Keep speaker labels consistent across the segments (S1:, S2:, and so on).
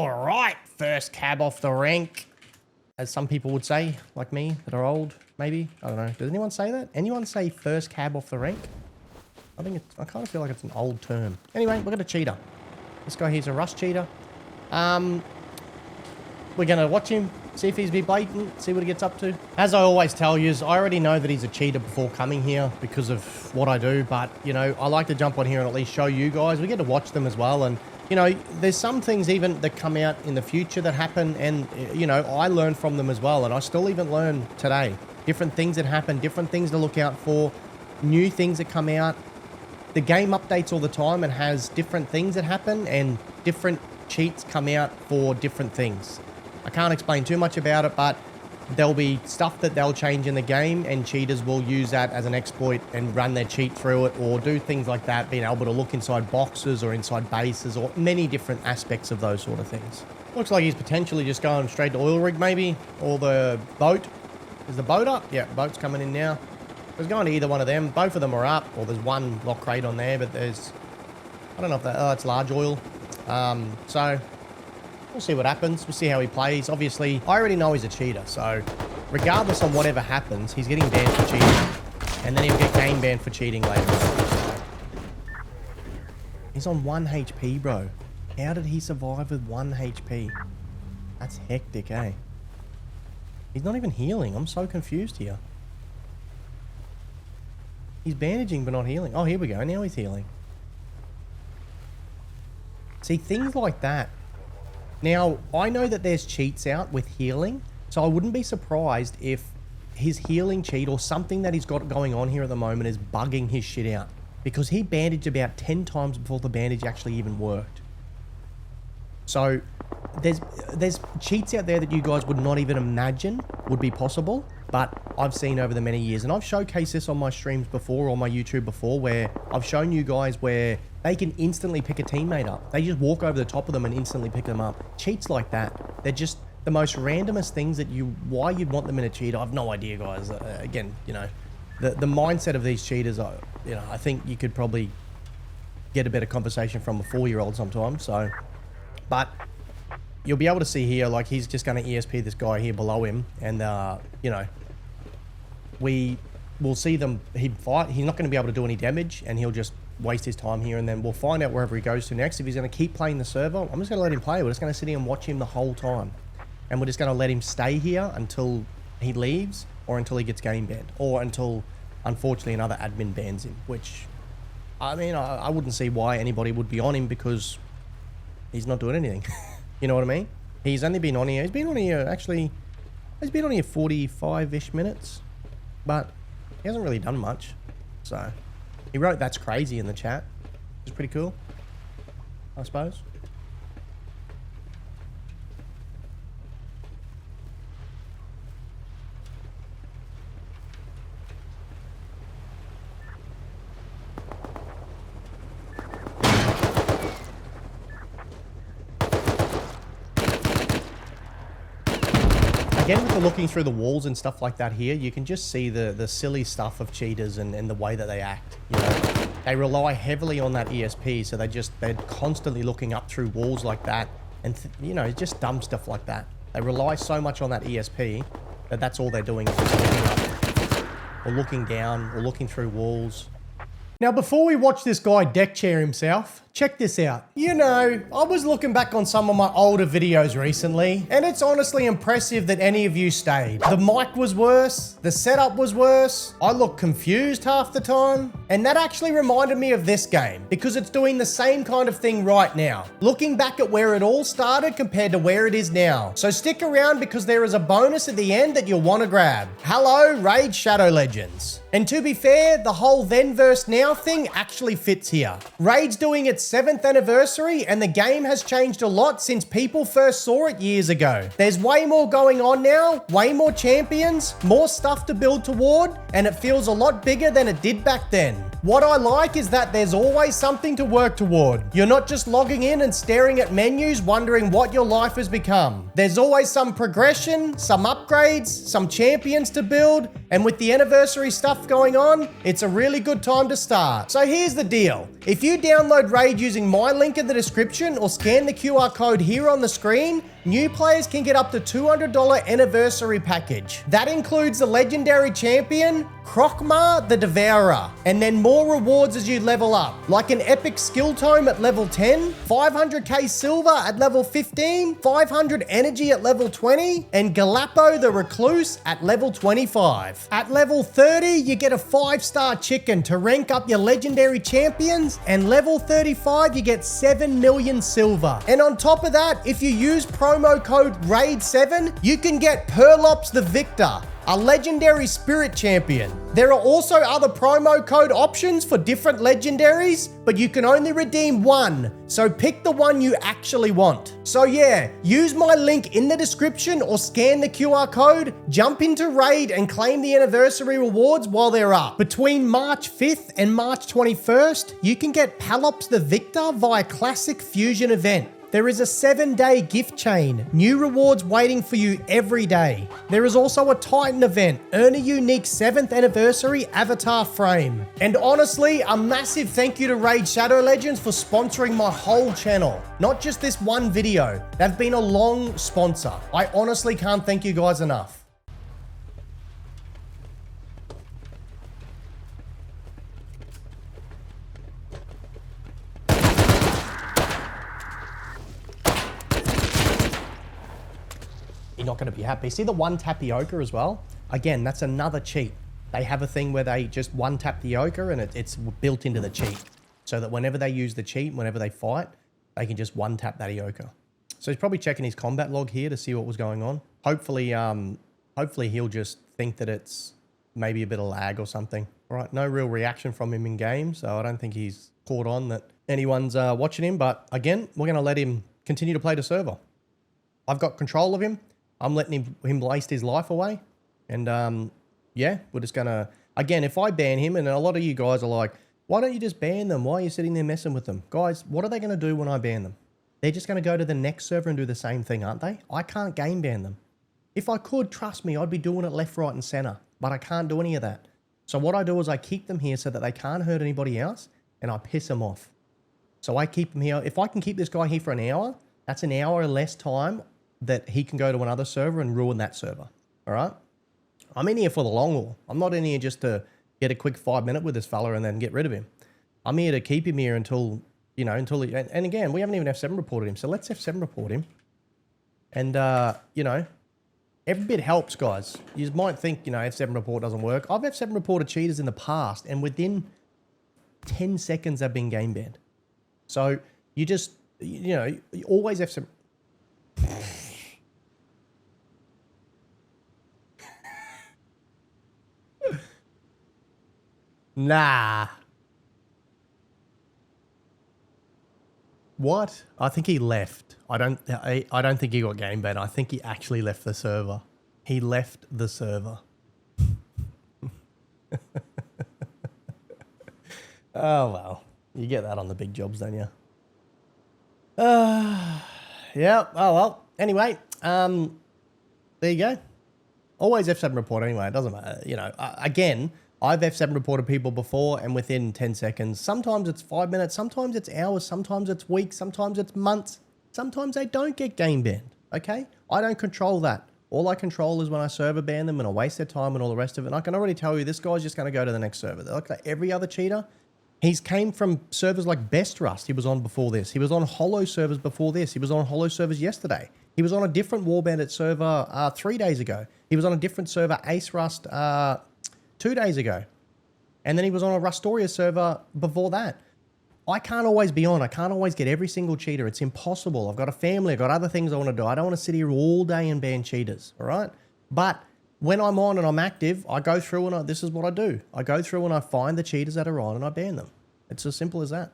S1: All right, first cab off the rank, as some people would say, like me, that are old, maybe. I don't know. Does anyone say that? Anyone say first cab off the rank? I think I kind of feel like it's an old term. Anyway, look at the cheater. This guy here's a rust cheater. We're going to watch him, see if he's a bit blatant, see what he gets up to. As I always tell you, I already know that he's a cheater before coming here because of what I do. But, you know, I like to jump on here and at least show you guys. We get to watch them as well. And, you know, there's some things even that come out in the future that happen. And, you know, I learn from them as well. And I still even learn today. Different things that happen, different things to look out for, new things that come out. The game updates all the time and has different things that happen and different cheats come out for different things. I can't explain too much about it, but there'll be stuff that they'll change in the game and cheaters will use that as an exploit and run their cheat through it or do things like that, being able to look inside boxes or inside bases or many different aspects of those sort of things. Looks like he's potentially just going straight to oil rig maybe, or the boat. Is the boat up? Yeah, boat's coming in now. He's going to either one of them. Both of them are up, or there's one lock crate on there, but there's, I don't know if that, oh, it's large oil. So we'll see what happens. We'll see how he plays. Obviously, I already know he's a cheater, so regardless of whatever happens, he's getting banned for cheating, and then he'll get game banned for cheating later on. He's on 1 HP, bro. How did he survive with 1 HP? That's hectic, eh? He's not even healing. I'm so confused here. He's bandaging but not healing. Oh, here we go. Now he's healing. See, things like that. Now, I know that there's cheats out with healing, so I wouldn't be surprised if his healing cheat or something that he's got going on here at the moment is bugging his shit out. Because he bandaged about 10 times before the bandage actually even worked. So, there's cheats out there that you guys would not even imagine would be possible, but I've seen over the many years. And I've showcased this on my streams before, on my YouTube before, where I've shown you guys where they can instantly pick a teammate up. They just walk over the top of them and instantly pick them up. Cheats like that, they're just the most randomest things that why you'd want them in a cheat, I have no idea, guys. Again, you know, the mindset of these cheaters, you know, I think you could probably get a better conversation from a 4-year-old sometimes, so. But you'll be able to see here, like, he's just going to ESP this guy here below him, and, you know, we will see them, he'd fight, he's not going to be able to do any damage, and he'll just waste his time here, and then we'll find out wherever he goes to next. If he's going to keep playing the server, I'm just going to let him play. We're just going to sit here and watch him the whole time, and we're just going to let him stay here until he leaves, or until he gets game banned, or until, unfortunately, another admin bans him, which, I mean, I wouldn't see why anybody would be on him, because he's not doing anything. You know what I mean? He's only been on here. He's been on here, actually, he's been on here 45-ish minutes, but he hasn't really done much. So, he wrote "that's crazy" in the chat, which is pretty cool, I suppose. Again, with the looking through the walls and stuff like that here, you can just see the silly stuff of cheaters and the way that they act. You know, they rely heavily on that ESP, so they're constantly looking up through walls like that, and you know, just dumb stuff like that. They rely so much on that ESP that that's all they're doing is just looking up, or looking down, or looking through walls. Now, before we watch this guy deck chair himself, check this out. You know, I was looking back on some of my older videos recently, and it's honestly impressive that any of you stayed. The mic was worse, the setup was worse, I looked confused half the time, and that actually reminded me of this game, because it's doing the same kind of thing right now. Looking back at where it all started compared to where it is now. So stick around, because there is a bonus at the end that you'll want to grab. Hello, Raid Shadow Legends. And to be fair, the whole then versus now thing actually fits here. Raid's doing its 7th anniversary, and the game has changed a lot since people first saw it years ago. There's way more going on now, way more champions, more stuff to build toward, and it feels a lot bigger than it did back then. What I like is that there's always something to work toward. You're not just logging in and staring at menus wondering what your life has become. There's always some progression, some upgrades, some champions to build, And with the anniversary stuff going on, it's a really good time to start. So here's the deal. If you download Raid using my link in the description or scan the QR code here on the screen, new players can get up to $200 anniversary package. That includes the legendary champion, Krokmar the Devourer, and then more rewards as you level up, like an epic skill tome at level 10, 500k silver at level 15, 500 energy at level 20, and Galapo the Recluse at level 25. At level 30, you get a 5-star chicken to rank up your legendary champions, and level 35, you get 7 million silver. And on top of that, if you use promo code RAID7, you can get Perlops the Victor, a legendary spirit champion. There are also other promo code options for different legendaries, but you can only redeem one, so pick the one you actually want. So yeah, use my link in the description or scan the QR code, jump into Raid and claim the anniversary rewards while they're up. Between March 5th and March 21st, you can get Pelops the Victor via Classic Fusion event. There is a 7-day gift chain, new rewards waiting for you every day. There is also a Titan event, earn a unique 7th anniversary avatar frame. And honestly, a massive thank you to Raid Shadow Legends for sponsoring my whole channel. Not just this one video, they've been a long sponsor. I honestly can't thank you guys enough. You're not going to be happy. See the one tapioca as well? Again, that's another cheat. They have a thing where they just one tap the ochre and it's built into the cheat. So that whenever they use the cheat, whenever they fight, they can just one tap that Ioka. So he's probably checking his combat log here to see what was going on. Hopefully he'll just think that it's maybe a bit of lag or something. All right, no real reaction from him in game, so I don't think he's caught on that anyone's watching him. But again, we're going to let him continue to play the server. I've got control of him. I'm letting him waste his life away. And yeah, we're just going to... Again, if I ban him, and a lot of you guys are like, why don't you just ban them? Why are you sitting there messing with them? Guys, what are they going to do when I ban them? They're just going to go to the next server and do the same thing, aren't they? I can't game ban them. If I could, trust me, I'd be doing it left, right, and center. But I can't do any of that. So what I do is I keep them here so that they can't hurt anybody else, and I piss them off. So I keep them here. If I can keep this guy here for an hour, that's an hour less time that he can go to another server and ruin that server. All right? I'm in here for the long haul. I'm not in here just to get a quick 5-minute with this fella and then get rid of him. I'm here to keep him here until, you know, until he... And again, we haven't even F7 reported him, so let's F7 report him. And, you know, every bit helps, guys. You might think, you know, F7 report doesn't work. I've F7 reported cheaters in the past, and within 10 seconds they've been game banned. So you just, you know, you always F7... Nah. What? I think he left. I don't think he got game banned. I think he actually left the server. He left the server. Oh well. You get that on the big jobs, don't you? Yeah. Oh well. Anyway, there you go. Always F7 report anyway. It doesn't matter. You know, again, I've F7 reported people before, and within 10 seconds, sometimes it's 5 minutes, sometimes it's hours, sometimes it's weeks, sometimes it's months, sometimes they don't get game banned, okay? I don't control that. All I control is when I server ban them and I waste their time and all the rest of it. And I can already tell you, this guy's just going to go to the next server. Like every other cheater, he's came from servers like Best Rust he was on before this. He was on Hollow servers before this. He was on Hollow servers yesterday. He was on a different War Bandit server 3 days ago. He was on a different server, Ace Rust, 2 days ago. And then he was on a Rustoria server before that. I can't always be on. I can't always get every single cheater. It's impossible. I've got a family. I've got other things I want to do. I don't want to sit here all day and ban cheaters, all right? But when I'm on and I'm active, I go through and this is what I do. I go through and I find the cheaters that are on and I ban them. It's as simple as that.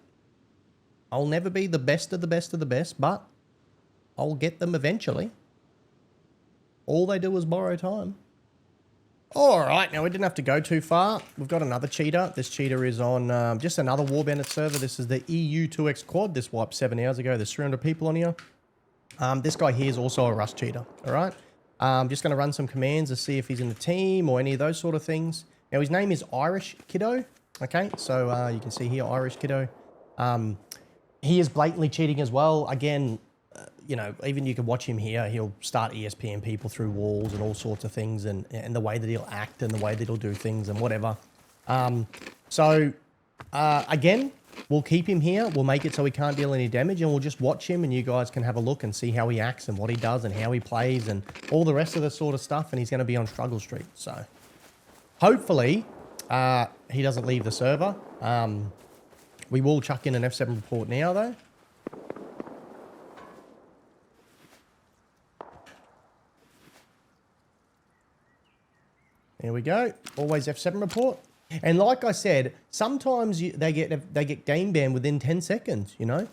S1: I'll never be the best of the best of the best, but I'll get them eventually. All they do is borrow time. All right, now we didn't have to go too far. We've got another cheater. This cheater is on just another War Bandit server. This is the EU2X Quad. This wiped 7 hours ago. There's 300 people on here. This guy here is also a Rust cheater, all right? Just going to run some commands to see if he's in the team or any of those sort of things. Now, his name is Irish Kiddo. Okay, so you can see here, Irish Kiddo. He is blatantly cheating as well. Again, you know, even you can watch him here. He'll start ESPN people through walls and all sorts of things, and the way that he'll act and the way that he'll do things and whatever. Again, we'll keep him here. We'll make it so he can't deal any damage, and we'll just watch him, and you guys can have a look and see how he acts and what he does and how he plays and all the rest of the sort of stuff, and he's going to be on Struggle Street. So hopefully he doesn't leave the server. We will chuck in an F7 report now, though. There we go. Always F7 report. And like I said, sometimes they get game banned within 10 seconds, you know?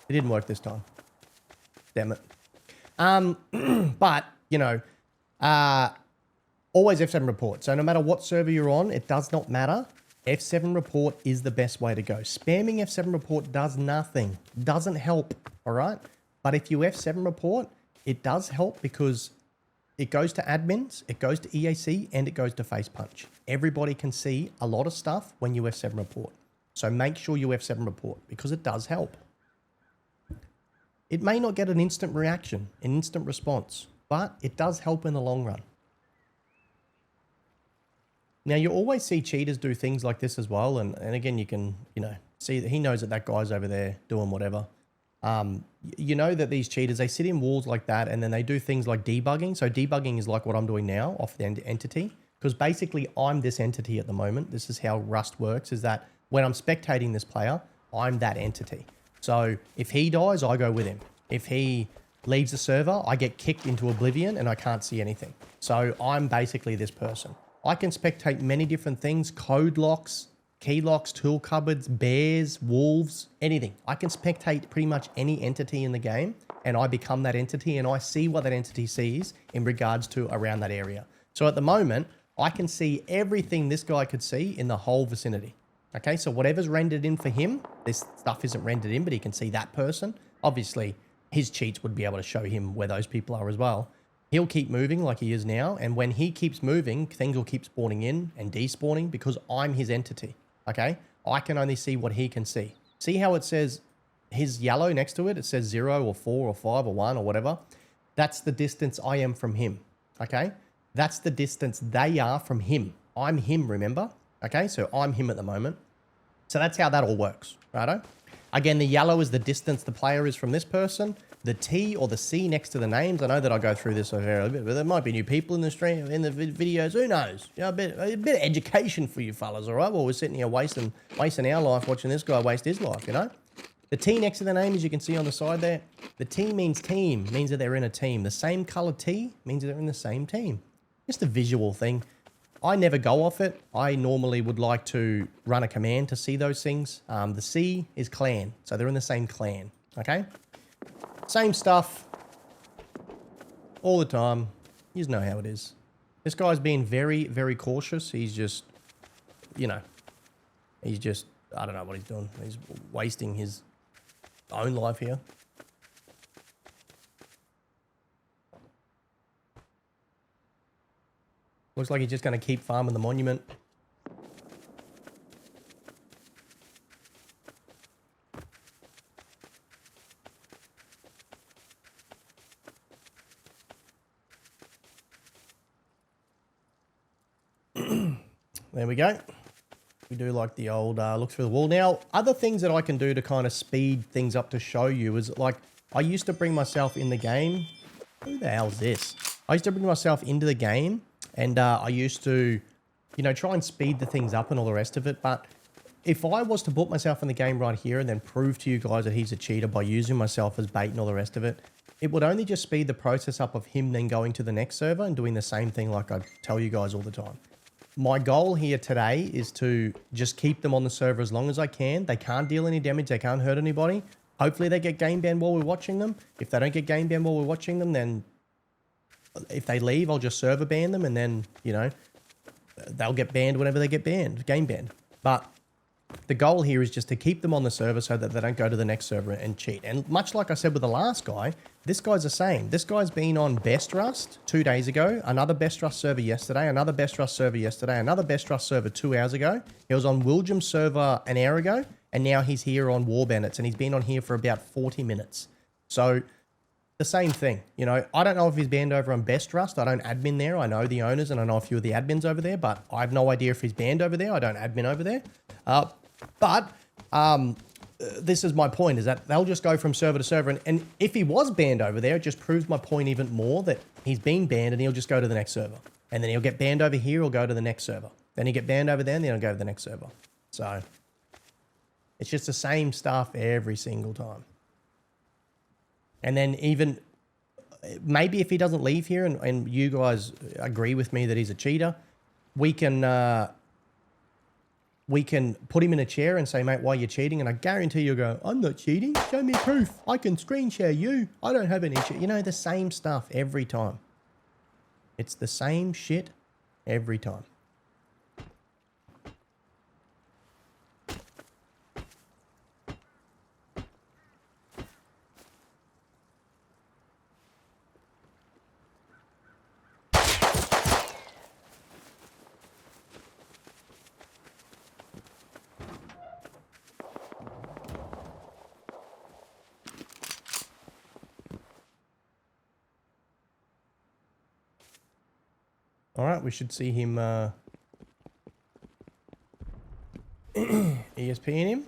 S1: It didn't work this time. Damn it. But, you know, always F7 report. So no matter what server you're on, it does not matter. F7 report is the best way to go. Spamming F7 report does nothing. Doesn't help, all right? But if you F7 report, it does help because it goes to admins, it goes to EAC, and it goes to Face Punch. Everybody can see a lot of stuff when you F7 report. So make sure you F7 report because it does help. It may not get an instant reaction, an instant response, but it does help in the long run. Now, you always see cheaters do things like this as well. And again, you can, you know, see that he knows that that guy's over there doing whatever. You know that these cheaters, they sit in walls like that and then they do things like debugging. So debugging is like what I'm doing now off the entity, because basically I'm this entity at the moment. This is how Rust works, is that when I'm spectating this player, I'm that entity. So if he dies, I go with him. If he leaves the server, I get kicked into oblivion and I can't see anything. So I'm basically this person. I can spectate many different things, code locks, key locks, tool cupboards, bears, wolves, anything. I can spectate pretty much any entity in the game and I become that entity and I see what that entity sees in regards to around that area. So at the moment, I can see everything this guy could see in the whole vicinity. Okay, so whatever's rendered in for him, this stuff isn't rendered in, but he can see that person. Obviously, his cheats would be able to show him where those people are as well. He'll keep moving like he is now, and when he keeps moving, things will keep spawning in and despawning because I'm his entity, okay? I can only see what he can see. See how it says his yellow next to it? It says 0 or 4 or 5 or 1 or whatever. That's the distance I am from him, okay? That's the distance they are from him. I'm him, remember? Okay, so I'm him at the moment. So that's how that all works, righto? Again, the yellow is the distance the player is from this person. The T or the C next to the names. I know that I go through this a bit, but there might be new people in the stream, in the videos. Who knows? You know, a bit of education for you fellas, all right? Well, we're sitting here wasting our life watching this guy waste his life, you know? The T next to the name, as you can see on the side there, the T means team, means that they're in a team. The same color T means that they're in the same team. Just a visual thing. I never go off it. I normally would like to run a command to see those things. The C is clan, so they're in the same clan, okay? Same stuff all the time. You just know how it is. This guy's being very, very cautious. He's just, you know, I don't know what he's doing. He's wasting his own life here. Looks like he's just going to keep farming the monument. There we go. We do like the old look through the wall. Now, other things that I can do to kind of speed things up to show you is like, I used to bring myself in the game. Who the hell is this? I used to bring myself into the game and I used to, you know, try and speed the things up and all the rest of it. But if I was to put myself in the game right here and then prove to you guys that he's a cheater by using myself as bait and all the rest of it, it would only just speed the process up of him then going to the next server and doing the same thing like I tell you guys all the time. My goal here today is to just keep them on the server as long as I can. They can't deal any damage. They can't hurt anybody. Hopefully they get game banned while we're watching them. If they don't get game banned while we're watching them, then if they leave, I'll just server ban them and then, you know, they'll get banned whenever they get banned, game banned. But The goal here is just to keep them on the server so that they don't go to the next server and cheat. And much like I said with the last guy, this guy's the same. This guy's been on Best Rust 2 days ago, another Best Rust server yesterday, another Best Rust server yesterday, another Best Rust server 2 hours ago. He was on William's server an hour ago, and now he's here on War Bandits, and he's been on here for about 40 minutes. So the same thing, you know, I don't know if he's banned over on Best Rust. I don't admin there. I know the owners and I know a few of the admins over there, but I have no idea if he's banned over there. I don't admin over there. But this is my point, is that they'll just go from server to server. And if he was banned over there, it just proves my point even more that he's been banned and he'll just go to the next server. And then he'll get banned over here, he'll go to the next server. Then he'll get banned over there and then he'll go to the next server. So it's just the same stuff every single time. And then even maybe if he doesn't leave here and you guys agree with me that he's a cheater, we can put him in a chair and say, mate, why are you cheating? And I guarantee you'll go, I'm not cheating. Show me proof. I can screen share you. I don't have any cheat. You know, the same stuff every time. It's the same shit every time. All right, we should see him ESPing him.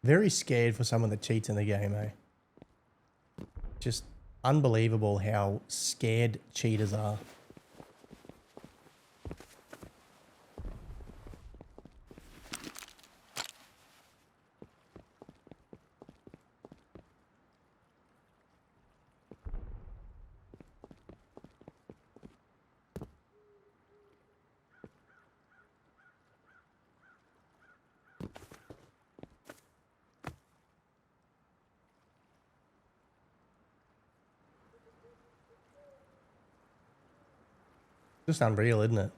S1: Very scared for someone that cheats in the game, eh? Just unbelievable how scared cheaters are. Just unreal, isn't it?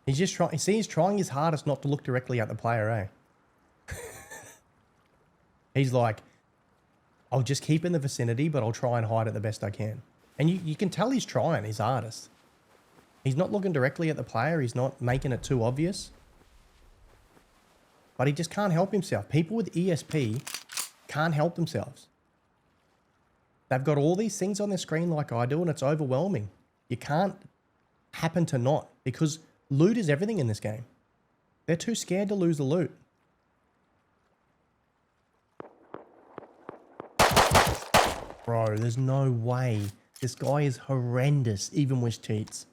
S1: He's just trying. See, he's trying his hardest not to look directly at the player, eh? He's like, I'll just keep in the vicinity, but I'll try and hide it the best I can. And you can tell he's trying his hardest. He's not looking directly at the player. He's not making it too obvious. But he just can't help himself. People with ESP can't help themselves. They've got all these things on their screen like I do, and it's overwhelming. You can't happen to not, because loot is everything in this game. They're too scared to lose the loot. Bro, there's no way. This guy is horrendous, even with cheats.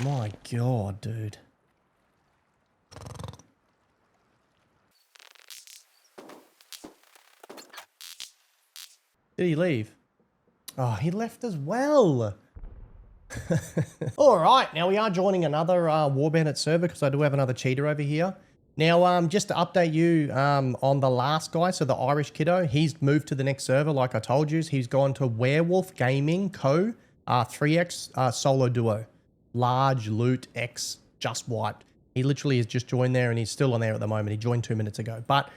S1: My God, dude. Did he leave? Oh, he left as well. All right, now we are joining another War Bandit server because I do have another cheater over here. Now, just to update you on the last guy, so the Irish kiddo, he's moved to the next server like I told you. He's gone to Werewolf Gaming Co. 3X solo duo. Large loot X just wiped. He literally has just joined there and he's still on there at the moment. He joined 2 minutes ago. But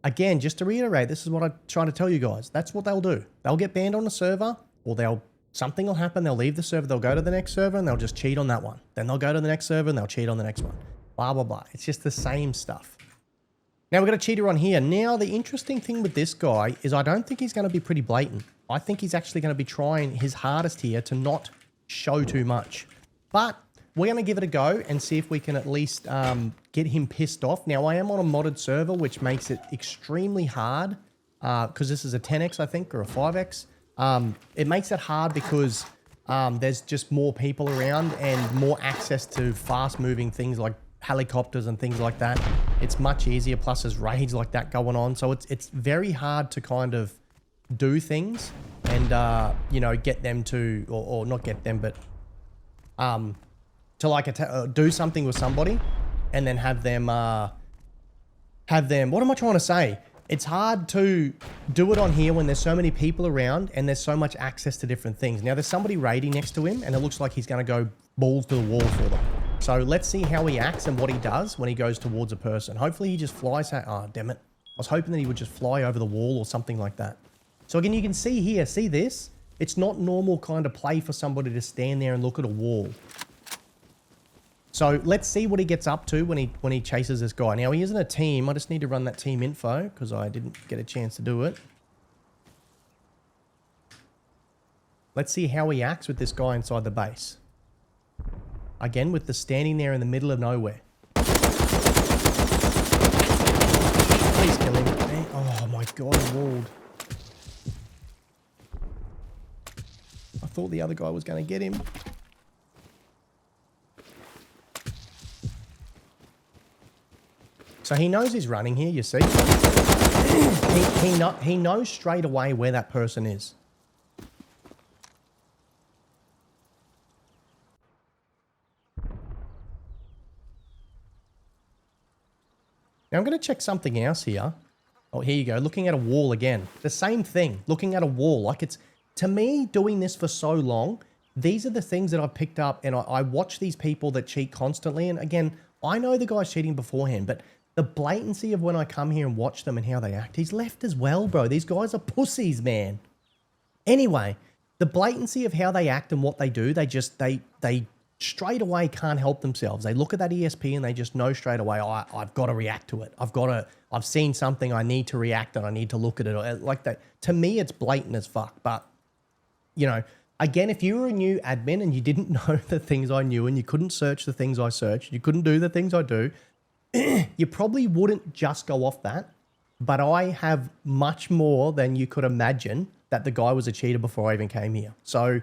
S1: again, just to reiterate, this is what I'm trying to tell you guys. That's what they'll do. They'll get banned on the server, or something will happen. They'll leave the server. They'll go to the next server and they'll just cheat on that one. Then they'll go to the next server and they'll cheat on the next one. Blah, blah, blah. It's just the same stuff. Now we've got a cheater on here. Now, the interesting thing with this guy is I don't think he's going to be pretty blatant. I think he's actually going to be trying his hardest here to not show too much. But we're going to give it a go and see if we can at least get him pissed off. Now, I am on a modded server, which makes it extremely hard because this is a 10x, I think, or a 5x. It makes it hard because there's just more people around and more access to fast-moving things like helicopters and things like that. it's much easier. Plus there's raids like that going on. So it's very hard to kind of do things and, you know, get them to, or not get them, but to like do something with somebody and then have them, what am I trying to say? It's hard to do it on here when there's so many people around and there's so much access to different things. Now there's somebody raiding next to him and it looks like he's going to go balls to the wall for them. So let's see how he acts and what he does when he goes towards a person. Hopefully he just flies out. Oh, damn it. I was hoping that he would just fly over the wall or something like that. So again, you can see here, see this? It's not normal kind of play for somebody to stand there and look at a wall. So let's see what he gets up to when he chases this guy. Now he isn't a team. I just need to run that team info because I didn't get a chance to do it. Let's see how he acts with this guy inside the base. Again, with the standing there in the middle of nowhere. Please kill him. Oh my god, I'm walled. I thought the other guy was going to get him. So he knows he's running here, you see. He knows straight away where that person is. Now I'm going to check something else here. Oh, here you go. Looking at a wall again. The same thing. Looking at a wall. Like it's, to me, doing this for so long, these are the things that I've picked up and I watch these people that cheat constantly. And again, I know the guy's cheating beforehand, but the blatancy of when I come here and watch them and how they act, he's left as well, bro. These guys are pussies, man. Anyway, the blatancy of how they act and what they do, they straight away can't help themselves. They look at that ESP and they just know straight away, oh, I've got to react to it. I've seen something, I need to react and I need to look at it. Like that. To me, it's blatant as fuck. But, you know, again, if you were a new admin and you didn't know the things I knew and you couldn't search the things I searched, you couldn't do the things I do, you probably wouldn't just go off that. But I have much more than you could imagine that the guy was a cheater before I even came here. So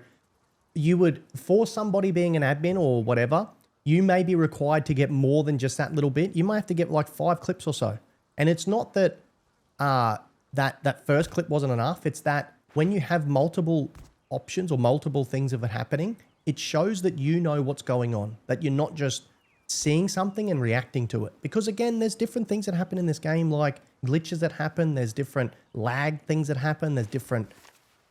S1: you would, for somebody being an admin or whatever, you may be required to get more than just that little bit. You might have to get like 5 clips or so. And it's not that that first clip wasn't enough. It's that when you have multiple options or multiple things of it happening, it shows that you know what's going on, that you're not just seeing something and reacting to it. Because again, there's different things that happen in this game, like glitches that happen. There's different lag things that happen. There's different,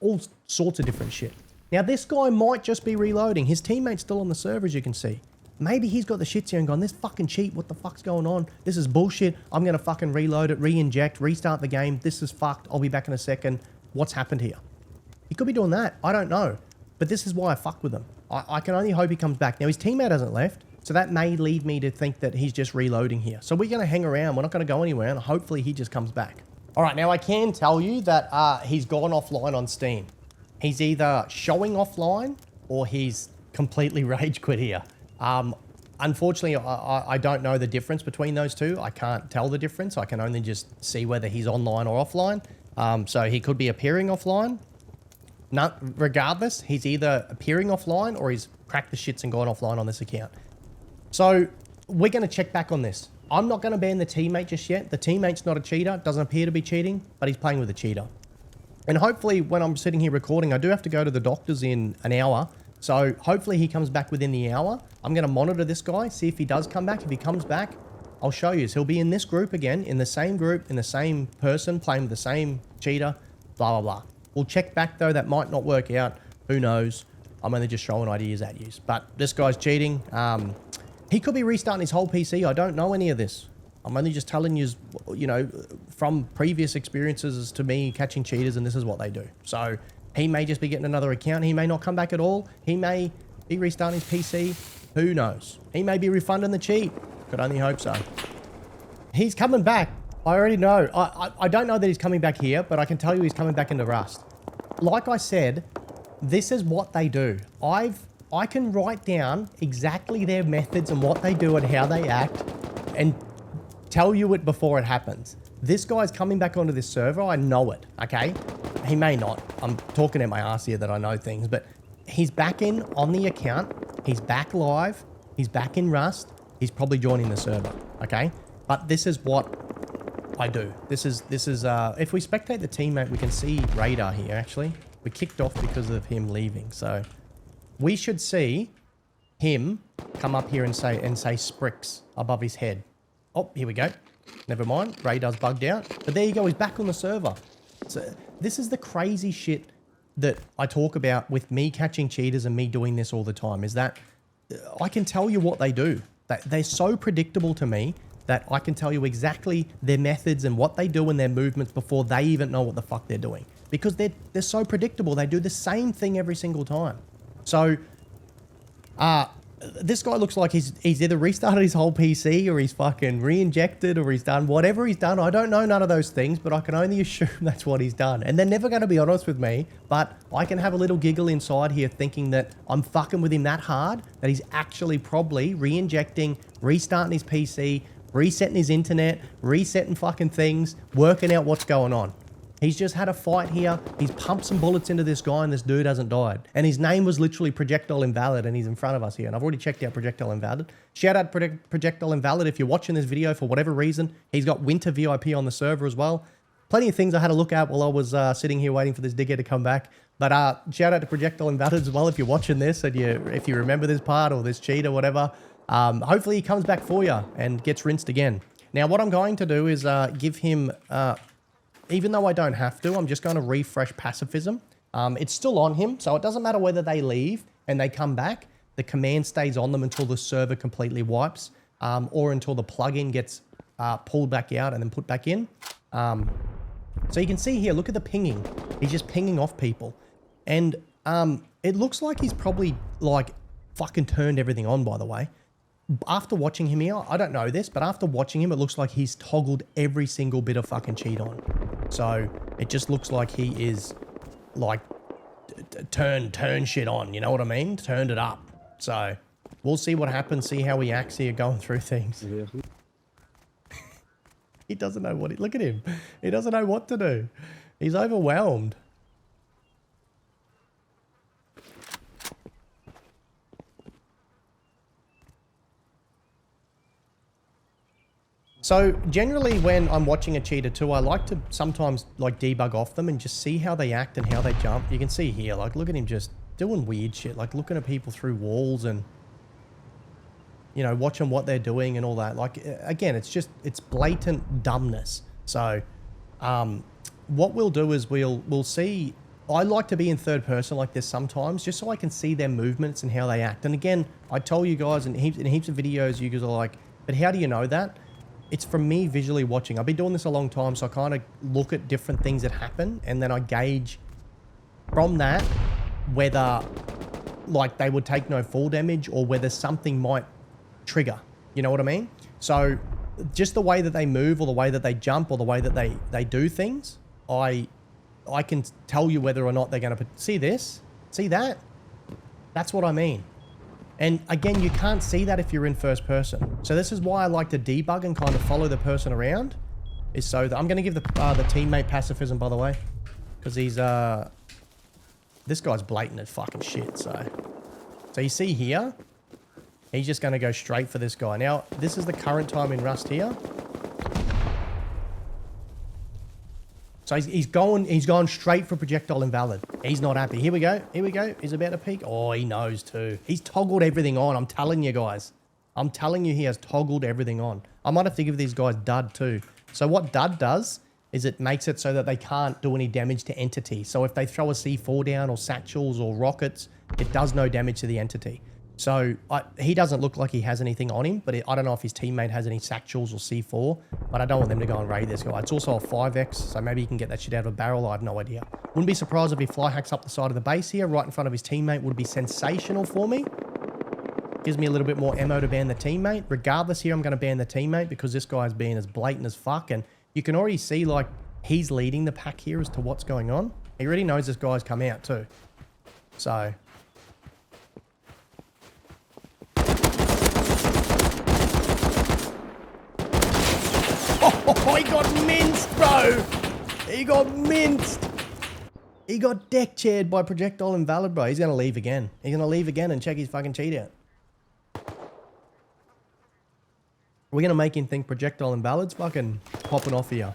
S1: all sorts of different shit. Now, this guy might just be reloading. His teammate's still on the server, as you can see. Maybe he's got the shits here and gone, this fucking cheat, what the fuck's going on? This is bullshit. I'm going to fucking reload it, re-inject, restart the game. This is fucked. I'll be back in a second. What's happened here? He could be doing that. I don't know. But this is why I fuck with him. I can only hope he comes back. Now, his teammate hasn't left, so that may lead me to think that he's just reloading here. So we're going to hang around. We're not going to go anywhere, and hopefully he just comes back. All right, now I can tell you that he's gone offline on Steam. He's either showing offline or he's completely rage quit here. Unfortunately, I don't know the difference between those two. I can't tell the difference. I can only just see whether he's online or offline. So he could be appearing offline. Regardless, he's either appearing offline or he's cracked the shits and gone offline on this account. So we're going to check back on this. I'm not going to ban the teammate just yet. The teammate's not a cheater. Doesn't appear to be cheating, but he's playing with a cheater. And hopefully when I'm sitting here recording, I do have to go to the doctors in an hour. So hopefully he comes back within the hour. I'm going to monitor this guy, see if he does come back. If he comes back, I'll show you. So he'll be in this group again, in the same group, in the same person, playing with the same cheater, blah, blah, blah. We'll check back though. That might not work out. Who knows? I'm only just throwing ideas at you. But this guy's cheating. He could be restarting his whole PC. I don't know any of this. I'm only just telling you, you know, from previous experiences as to me catching cheaters, and this is what they do. So he may just be getting another account. He may not come back at all. He may be restarting his PC. Who knows? He may be refunding the cheat. Could only hope so. He's coming back. I already know. I don't know that he's coming back here, but I can tell you he's coming back into Rust. Like I said, this is what they do. I can write down exactly their methods and what they do and how they act and tell you it before it happens. This guy's coming back onto this server. I know it, okay? He may not. I'm talking at my ass here that I know things, but he's back in on the account. He's back live. He's back in Rust. He's probably joining the server, okay? But this is what I do. This is if we spectate the teammate, we can see radar here, actually. We kicked off because of him leaving. So we should see him come up here and say Spricks above his head. Oh, here we go. Never mind. Radar's bugged out. But there you go. He's back on the server. So this is the crazy shit that I talk about with me catching cheaters and me doing this all the time, is that I can tell you what they do. They're so predictable to me that I can tell you exactly their methods and what they do and their movements before they even know what the fuck they're doing. Because they're so predictable. They do the same thing every single time. So, this guy looks like he's either restarted his whole PC or he's fucking re-injected or he's done whatever he's done. I don't know none of those things, but I can only assume that's what he's done. And they're never going to be honest with me, but I can have a little giggle inside here thinking that I'm fucking with him that hard that he's actually probably re-injecting, restarting his PC, resetting his internet, resetting fucking things, working out what's going on. He's just had a fight here. He's pumped some bullets into this guy and this dude hasn't died. And his name was literally Projectile Invalid and he's in front of us here. And I've already checked out Projectile Invalid. Shout out Projectile Invalid if you're watching this video for whatever reason. He's got Winter VIP on the server as well. Plenty of things I had to look at while I was sitting here waiting for this digger to come back. But shout out to Projectile Invalid as well if you're watching this and if you remember this part or this cheat or whatever. Hopefully he comes back for you and gets rinsed again. Now what I'm going to do is give him... even though I don't have to, I'm just going to refresh pacifism. It's still on him, so it doesn't matter whether they leave and they come back. The command stays on them until the server completely wipes or until the plugin gets pulled back out and then put back in. So you can see here, look at the pinging. He's just pinging off people. And it looks like he's probably like fucking turned everything on, by the way. After watching him here, I don't know this, but after watching him, it looks like he's toggled every single bit of fucking cheat on. So it just looks like he is like turn shit on. You know what I mean? Turned it up. So we'll see what happens. See how he acts here going through things. He doesn't know what look at him. He doesn't know what to do. He's overwhelmed. So generally when I'm watching a cheater too, I like to sometimes like debug off them and just see how they act and how they jump. You can see here, like look at him just doing weird shit, like looking at people through walls and, you know, watching what they're doing and all that. Like, again, it's blatant dumbness. So what we'll do is we'll see, I like to be in third person like this sometimes just so I can see their movements and how they act. And again, I tell you guys in heaps of videos, you guys are like, but how do you know that? It's from me visually watching. I've been doing this a long time, so I kind of look at different things that happen, and then I gauge from that whether, like, they would take no fall damage or whether something might trigger. You know what I mean? So, just the way that they move or the way that they jump or the way that they do things, I can tell you whether or not they're going to... See this? See that? That's what I mean. And again, you can't see that if you're in first person. So this is why I like to debug and kind of follow the person around. Is so that I'm going to give the teammate pacifism, by the way, because he's this guy's blatant as fucking shit. So you see here, he's just going to go straight for this guy. Now this is the current time in Rust here. So he's gone straight for Projectile Invalid. He's not happy. Here we go. Here we go. He's about to peek. Oh, he knows too. He's toggled everything on. I'm telling you guys. I'm telling you he has toggled everything on. I might have to give these guys dud too. So what dud does is it makes it so that they can't do any damage to entity. So if they throw a C4 down or satchels or rockets, it does no damage to the entity. So he doesn't look like he has anything on him, but I don't know if his teammate has any satchels or C4, but I don't want them to go and raid this guy. It's also a 5x, so maybe he can get that shit out of a barrel. I have no idea. Wouldn't be surprised if he fly hacks up the side of the base here, right in front of his teammate. Would be sensational for me. Gives me a little bit more ammo to ban the teammate. Regardless here, I'm going to ban the teammate because this guy's being as blatant as fuck, and you can already see, like, he's leading the pack here as to what's going on. He already knows this guy's come out too. So... Oh, he got minced, bro. He got minced. He got deck chaired by Projectile Invalid, bro. He's going to leave again. He's going to leave again and check his fucking cheat out. We're going to make him think projectile invalid's fucking popping off here.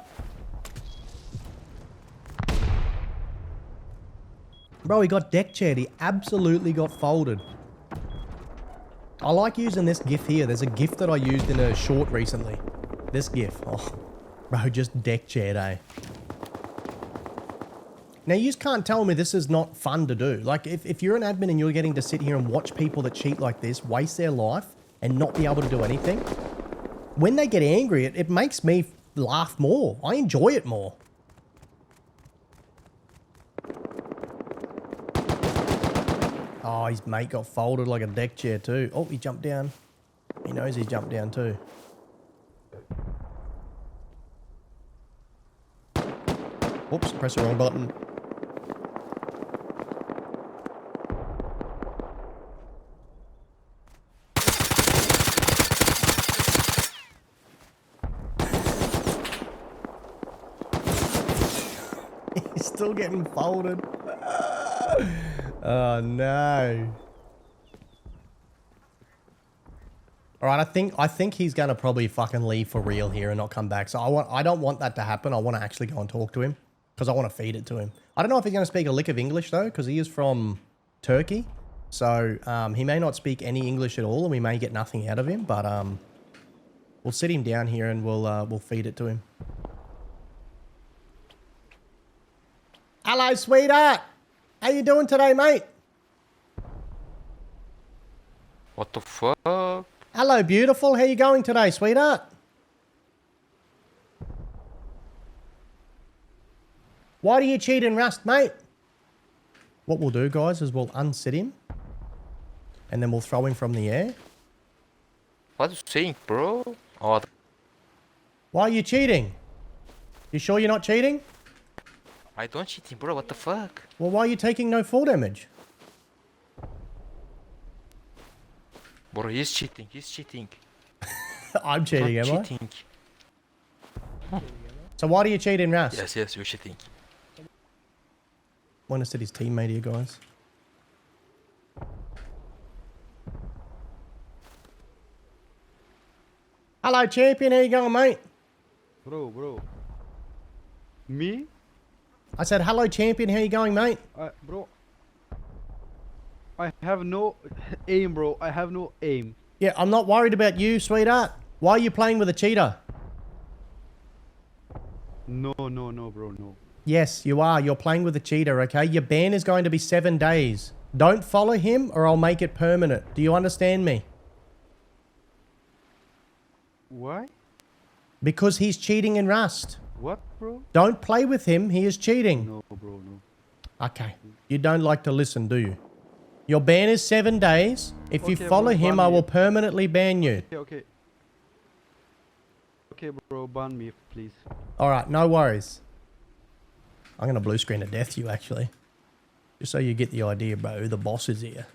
S1: Bro, he got deck chaired. He absolutely got folded. I like using this GIF here. There's a GIF that I used in a short recently. This GIF. Oh, bro, just deck chaired, eh? Now, you just can't tell me this is not fun to do. Like, if you're an admin and you're getting to sit here and watch people that cheat like this, waste their life, and not be able to do anything, when they get angry, it makes me laugh more. I enjoy it more. Oh, his mate got folded like a deck chair too. Oh, he jumped down. He knows he jumped down too. Oops, press the wrong button. He's still getting folded. Oh no. Alright, I think he's gonna probably fucking leave for real here and not come back. So I don't want that to happen. I want to actually go and talk to him. Because I want to feed it to him. I don't know if he's going to speak a lick of English though, because he is from Turkey. So he may not speak any English at all, and we may get nothing out of him. But we'll sit him down here and we'll feed it to him. Hello, sweetheart. How you doing today, mate?
S2: What the fuck?
S1: Hello, beautiful. How you going today, sweetheart? Why do you cheat in Rust, mate? What we'll do, guys, is we'll unsit him. And then we'll throw him from the air.
S2: What are you saying, bro? Oh,
S1: Why are you cheating? You sure you're not cheating?
S2: I don't cheating, bro. What the fuck?
S1: Well, why are you taking no fall damage?
S2: Bro, he's cheating. He's cheating.
S1: I'm cheating,
S2: Not
S1: am
S2: cheating.
S1: I? So why do you cheat in Rust?
S2: Yes, you're cheating.
S1: Want to sit his teammate here, guys. Hello, champion. How you going, mate?
S3: Bro. Me?
S1: I said, hello, champion. How you going, mate?
S3: Bro. I have no aim, bro. I have no aim.
S1: Yeah, I'm not worried about you, sweetheart. Why are you playing with a cheater?
S3: No, bro, no.
S1: Yes, you are. You're playing with a cheater, okay? Your ban is going to be 7 days. Don't follow him or I'll make it permanent. Do you understand me?
S3: Why?
S1: Because he's cheating in Rust.
S3: What, bro?
S1: Don't play with him. He is cheating.
S3: No, bro, no.
S1: Okay. You don't like to listen, do you? Your ban is 7 days. If you
S3: Okay,
S1: follow
S3: bro,
S1: him,
S3: ban
S1: I
S3: me.
S1: will permanently ban you.
S3: Okay. Okay, bro, ban me, please.
S1: All right, no worries. I'm going to blue screen to death you, actually. Just so you get the idea, bro. The boss is here.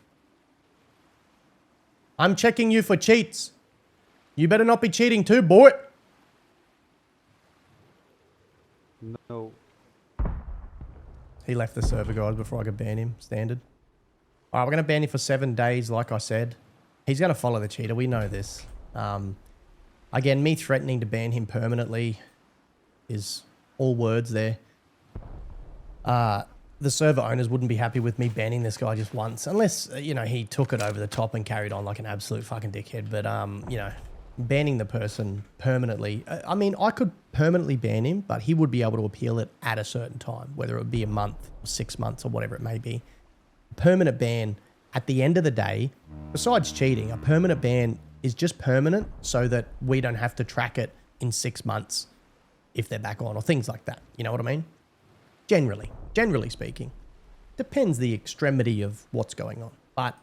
S1: I'm checking you for cheats. You better not be cheating too, boy.
S3: No.
S1: He left the server, guys, before I could ban him. Standard. All right, we're going to ban him for 7 days, like I said. He's going to follow the cheater. We know this. Again, me threatening to ban him permanently is all words there. The server owners wouldn't be happy with me banning this guy just once. Unless, you know, he took it over the top and carried on like an absolute fucking dickhead. But, you know, banning the person permanently. I mean, I could permanently ban him, but he would be able to appeal it at a certain time. Whether it would be a month or 6 months or whatever it may be. Permanent ban, at the end of the day, besides cheating, a permanent ban is just permanent so that we don't have to track it in 6 months if they're back on or things like that. You know what I mean? Generally speaking. Depends the extremity of what's going on. But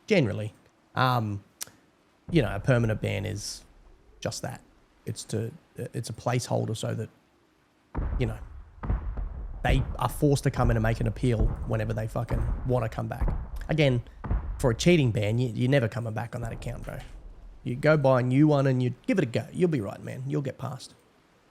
S1: generally, you know, a permanent ban is just that. It's a placeholder so that, you know, they are forced to come in and make an appeal whenever they fucking want to come back. Again, for a cheating ban, you're never coming back on that account, bro. You go buy a new one and you give it a go. You'll be right, man. You'll get past.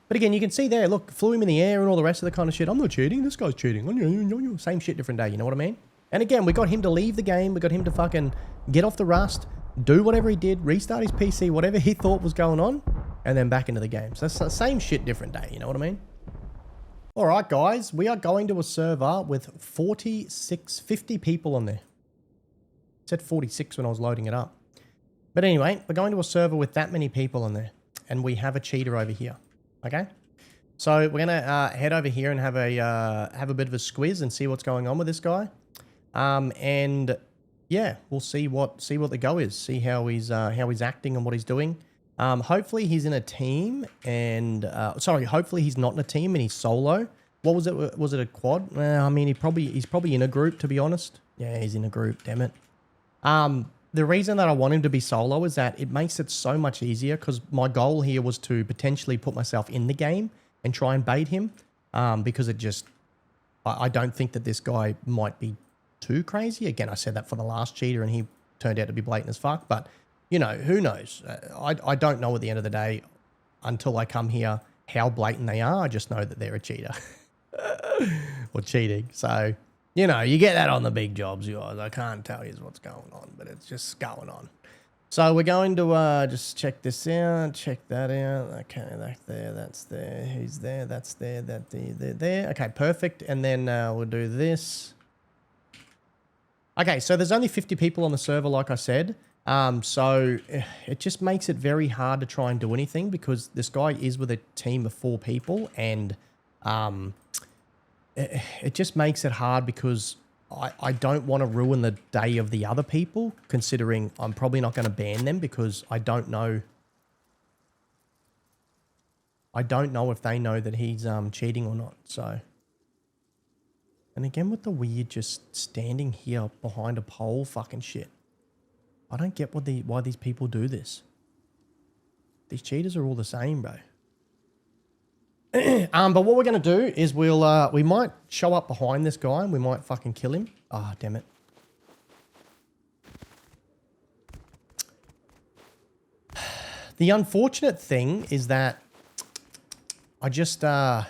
S1: But again, you can see there, look, flew him in the air and all the rest of the kind of shit. I'm not cheating. This guy's cheating. Same shit, different day. You know what I mean? And again, we got him to leave the game. We got him to fucking get off the Rust, do whatever he did, restart his PC, whatever he thought was going on, and then back into the game. So it's the same shit, different day, you know what I mean? All right, guys, we are going to a server with 50 people on there. It said 46 when I was loading it up. But anyway, we're going to a server with that many people on there, and we have a cheater over here, okay? So we're gonna head over here and have a bit of a squiz and see what's going on with this guy, and yeah, we'll see what the go is, see how he's acting and what he's doing. Hopefully he's in a team, and sorry, hopefully he's not in a team and he's solo. What was it? Was it a quad? I mean, he's probably in a group, to be honest. Yeah, he's in a group. Damn it. The reason that I want him to be solo is that it makes it so much easier, because my goal here was to potentially put myself in the game and try and bait him, because it just, I don't think that this guy might be too crazy. Again, I said that for the last cheater and he turned out to be blatant as fuck, but you know, who knows? I don't know at the end of the day until I come here how blatant they are. I just know that they're a cheater or cheating. So, you know, you get that on the big jobs, guys. I can't tell you what's going on, but it's just going on. So we're going to just check this out, check that out. Okay, that's there, he's there, that's there, they're there. Okay, perfect. And then we'll do this. Okay, so there's only 50 people on the server, like I said. So it just makes it very hard to try and do anything, because this guy is with a team of 4 people, and it just makes it hard, because I don't want to ruin the day of the other people, considering I'm probably not going to ban them, because I don't know if they know that he's cheating or not. So, and again with the weird just standing here behind a pole fucking shit. I don't get why these people do this. These cheaters are all the same, bro. But what we're going to do is we might show up behind this guy and we might fucking kill him. Ah, oh, damn it. The unfortunate thing is that I just, I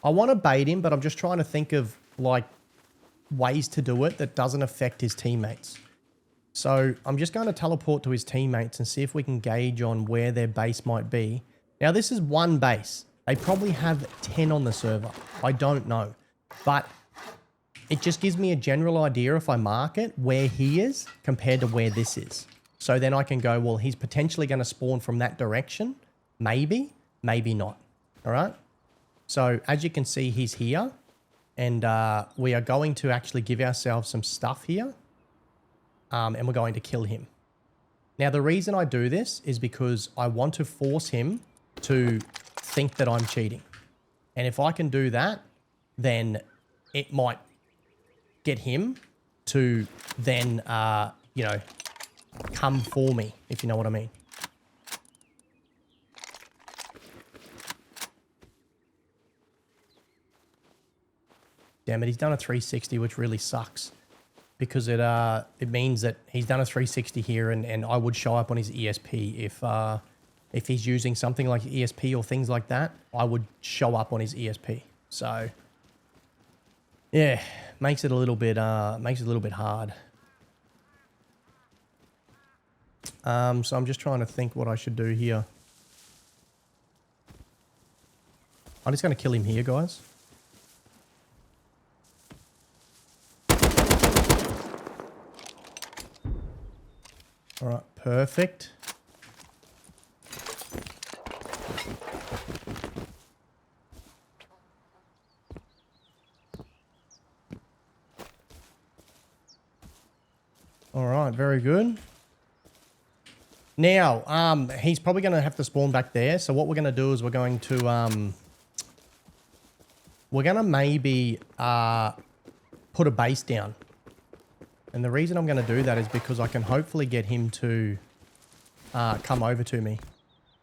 S1: want to bait him, but I'm just trying to think of like ways to do it that doesn't affect his teammates. So I'm just going to teleport to his teammates and see if we can gauge on where their base might be. Now this is one base. They probably have 10 on the server. I don't know. But it just gives me a general idea if I mark it where he is compared to where this is. So then I can go, well, he's potentially going to spawn from that direction. Maybe, maybe not. All right. So as you can see, he's here. And we are going to actually give ourselves some stuff here. And we're going to kill him. Now, the reason I do this is because I want to force him to think that I'm cheating. And if I can do that, then it might get him to then, you know, come for me, if you know what I mean. Damn it, he's done a 360, which really sucks. Because it means that he's done a 360 here, and I would show up on his ESP if he's using something like ESP or things like that. I would show up on his ESP. So yeah, makes it a little bit hard. So I'm just trying to think what I should do here. I'm just going to kill him here, guys. All right, perfect. All right, very good. Now, he's probably going to have to spawn back there. So what we're going to do is we're going to maybe put a base down. And the reason I'm going to do that is because I can hopefully get him to come over to me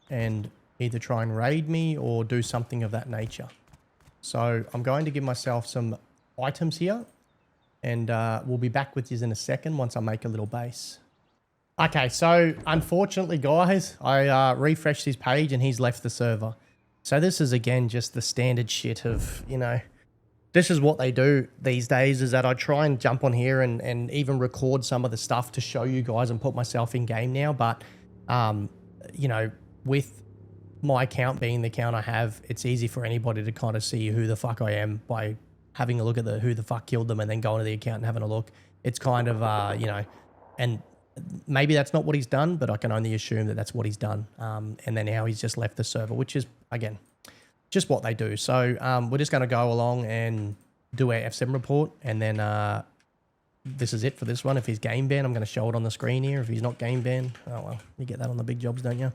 S1: and either try and raid me or do something of that nature. So I'm going to give myself some items here, and we'll be back with you in a second once I make a little base. Okay, so unfortunately, guys, I refreshed his page and he's left the server. So this is, again, just the standard shit of, you know, this is what they do these days, is that I try and jump on here and even record some of the stuff to show you guys and put myself in game now. But, you know, with my account being the account I have, it's easy for anybody to kind of see who the fuck I am by having a look at the who the fuck killed them and then going to the account and having a look. It's kind of, you know, and maybe that's not what he's done, but I can only assume that that's what he's done. And then now he's just left the server, which is, again, just what they do. So we're just going to go along and do our F7 report. And then this is it for this one. If he's game banned, I'm going to show it on the screen here. If he's not game banned, oh well, you get that on the big jobs, don't you?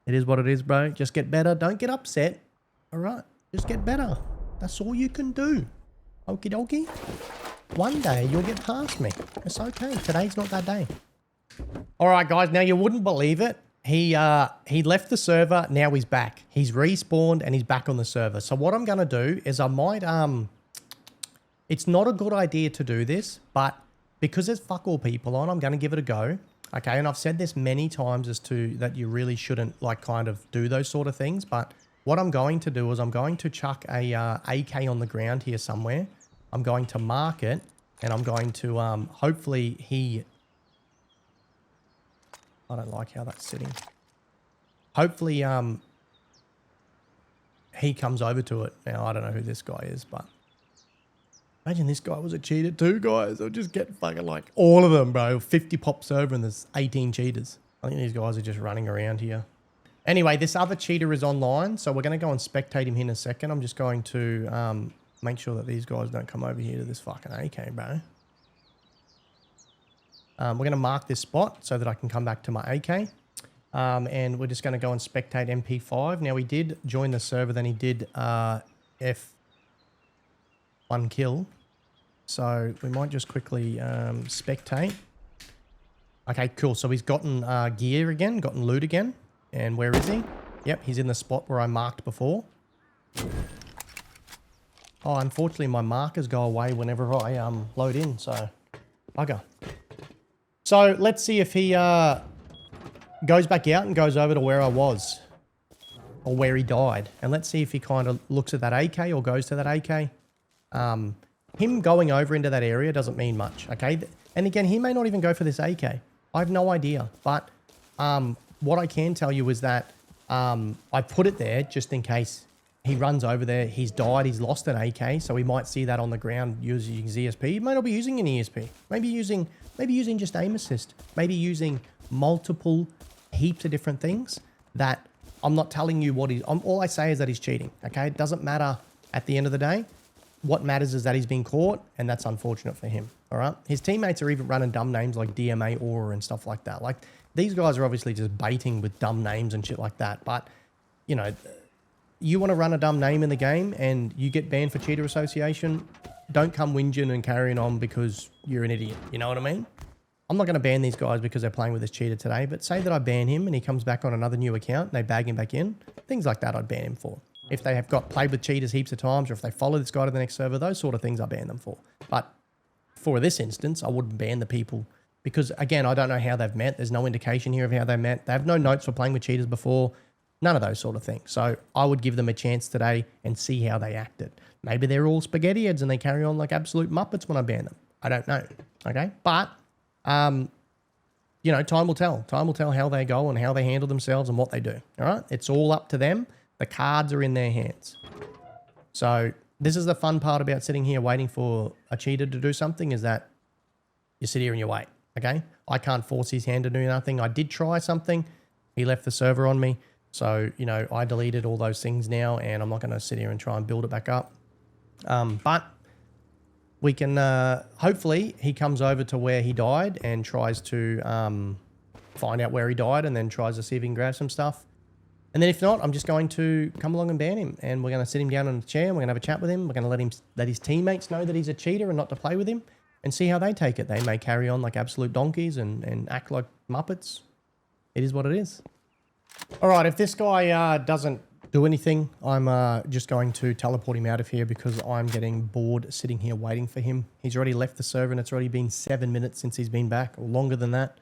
S1: It is what it is, bro. Just get better. Don't get upset. All right? Just get better. That's all you can do. Okie dokie. One day you'll get past me. It's okay. Today's not that day. All right, guys. Now, you wouldn't believe it. He left the server. Now he's back. He's respawned and he's back on the server. So what I'm going to do is I might... It's not a good idea to do this, but because there's fuck all people on, I'm going to give it a go. Okay, and I've said this many times as to that you really shouldn't like kind of do those sort of things. But what I'm going to do is I'm going to chuck a AK on the ground here somewhere. I'm going to mark it, and I'm going to hopefully he... I don't like how that's sitting. Hopefully he comes over to it. Now, I don't know who this guy is, but... Imagine this guy was a cheater too, guys. I'll just get fucking like all of them, bro. 50 pops over and there's 18 cheaters. I think these guys are just running around here. Anyway, this other cheater is online, so we're going to go and spectate him here in a second. I'm just going to make sure that these guys don't come over here to this fucking AK, bro. We're going to mark this spot so that I can come back to my AK. And we're just going to go and spectate MP5. Now, he did join the server, then he did F1 kill. So we might just quickly spectate. Okay, cool. So he's gotten gear again, gotten loot again. And where is he? Yep, he's in the spot where I marked before. Oh, unfortunately, my markers go away whenever I load in, so bugger. So let's see if he goes back out and goes over to where I was. Or where he died. And let's see if he kind of looks at that AK or goes to that AK. Him going over into that area doesn't mean much, okay? And again, he may not even go for this AK. I have no idea. But what I can tell you is that I put it there just in case he runs over there. He's died. He's lost an AK. So we might see that on the ground using his ESP. He may not be using an ESP. Maybe using just aim assist. Maybe using multiple heaps of different things that I'm not telling you what he's... all I say is that he's cheating, okay? It doesn't matter at the end of the day. What matters is that he's been caught, and that's unfortunate for him, all right? His teammates are even running dumb names like DMA Aura and stuff like that. Like, these guys are obviously just baiting with dumb names and shit like that. But, you know, you want to run a dumb name in the game and you get banned for cheater association, don't come whinging and carrying on because you're an idiot. You know what I mean? I'm not going to ban these guys because they're playing with this cheater today, but say that I ban him and he comes back on another new account and they bag him back in, things like that I'd ban him for. If they have got played with cheaters heaps of times, or if they follow this guy to the next server, those sort of things I ban them for. But for this instance, I wouldn't ban the people because, again, I don't know how they've met. There's no indication here of how they met. They have no notes for playing with cheaters before. None of those sort of things. So I would give them a chance today and see how they acted. Maybe they're all spaghetti heads and they carry on like absolute muppets when I ban them. I don't know. Okay? But, you know, time will tell. Time will tell how they go and how they handle themselves and what they do. All right? It's all up to them. The cards are in their hands. So this is the fun part about sitting here waiting for a cheater to do something, is that you sit here and you wait, okay? I can't force his hand to do nothing. I did try something. He left the server on me. So, you know, I deleted all those things now, and I'm not going to sit here and try and build it back up. But we can, hopefully he comes over to where he died and tries to find out where he died and then tries to see if he can grab some stuff. And then if not, I'm just going to come along and ban him. And we're going to sit him down on a chair. And we're going to have a chat with him. We're going to let his teammates know that he's a cheater and not to play with him. And see how they take it. They may carry on like absolute donkeys and act like muppets. It is what it is. All right, if this guy doesn't do anything, I'm just going to teleport him out of here because I'm getting bored sitting here waiting for him. He's already left the server and it's already been 7 minutes since he's been back, or longer than that.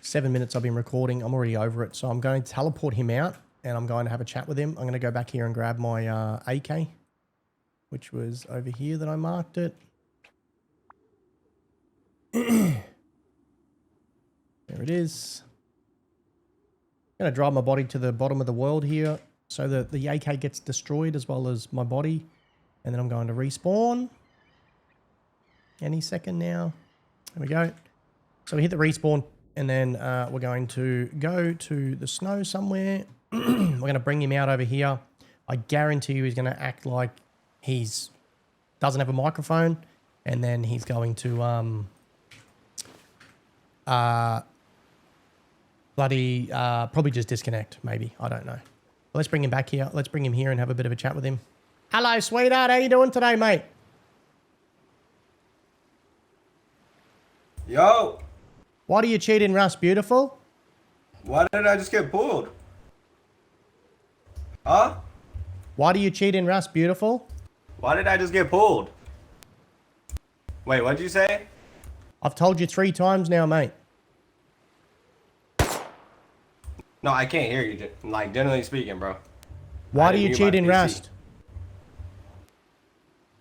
S1: 7 minutes I've been recording. I'm already over it. So I'm going to teleport him out and I'm going to have a chat with him. I'm going to go back here and grab my AK. which was over here that I marked it. There it is. I'm going to drive my body to the bottom of the world here so that the AK gets destroyed as well as my body. And then I'm going to respawn. Any second now. There we go. So we hit the respawn and then we're going to go to the snow somewhere. We're going to bring him out over here. I guarantee you he's going to act like he's doesn't have a microphone. And then he's going to probably just disconnect, maybe. I don't know. Let's bring him back here. Let's bring him here and have a bit of a chat with him. Hello, sweetheart. How you doing today, mate?
S4: Yo,
S1: Why do you cheat in Rust, beautiful?
S4: why did I just get pulled? Huh?
S1: Why do you cheat in Rust, beautiful?
S4: Why did I just get pulled? Wait, what'd you say?
S1: I've told you 3 times now, mate.
S4: No, I can't hear you. Like, generally speaking, bro.
S1: Why
S4: I
S1: do you
S4: didn't mute
S1: cheat
S4: my
S1: in
S4: PC.
S1: Rust?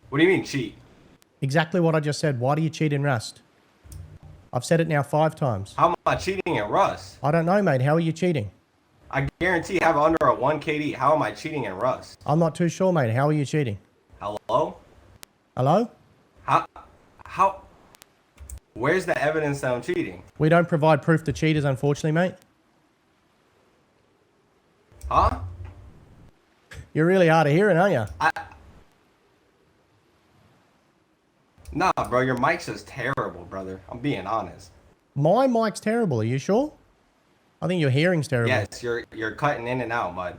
S4: What do you mean cheat?
S1: Exactly what I just said. Why do you cheat in Rust? I've said it now 5 times.
S4: How am I cheating in Rust?
S1: I don't know, mate. How are you cheating?
S4: I guarantee I have under a 1 KD. How am I cheating in Rust?
S1: I'm not too sure, mate. How are you cheating?
S4: Hello?
S1: Hello?
S4: How? Where's the evidence that I'm cheating?
S1: We don't provide proof to cheaters, unfortunately, mate.
S4: Huh?
S1: You're really hard of hearing, aren't you?
S4: Nah, bro, your mic's just terrible, brother. I'm being honest.
S1: My mic's terrible. Are you sure? I think your hearing's terrible.
S4: Yes, you're cutting in and out, bud.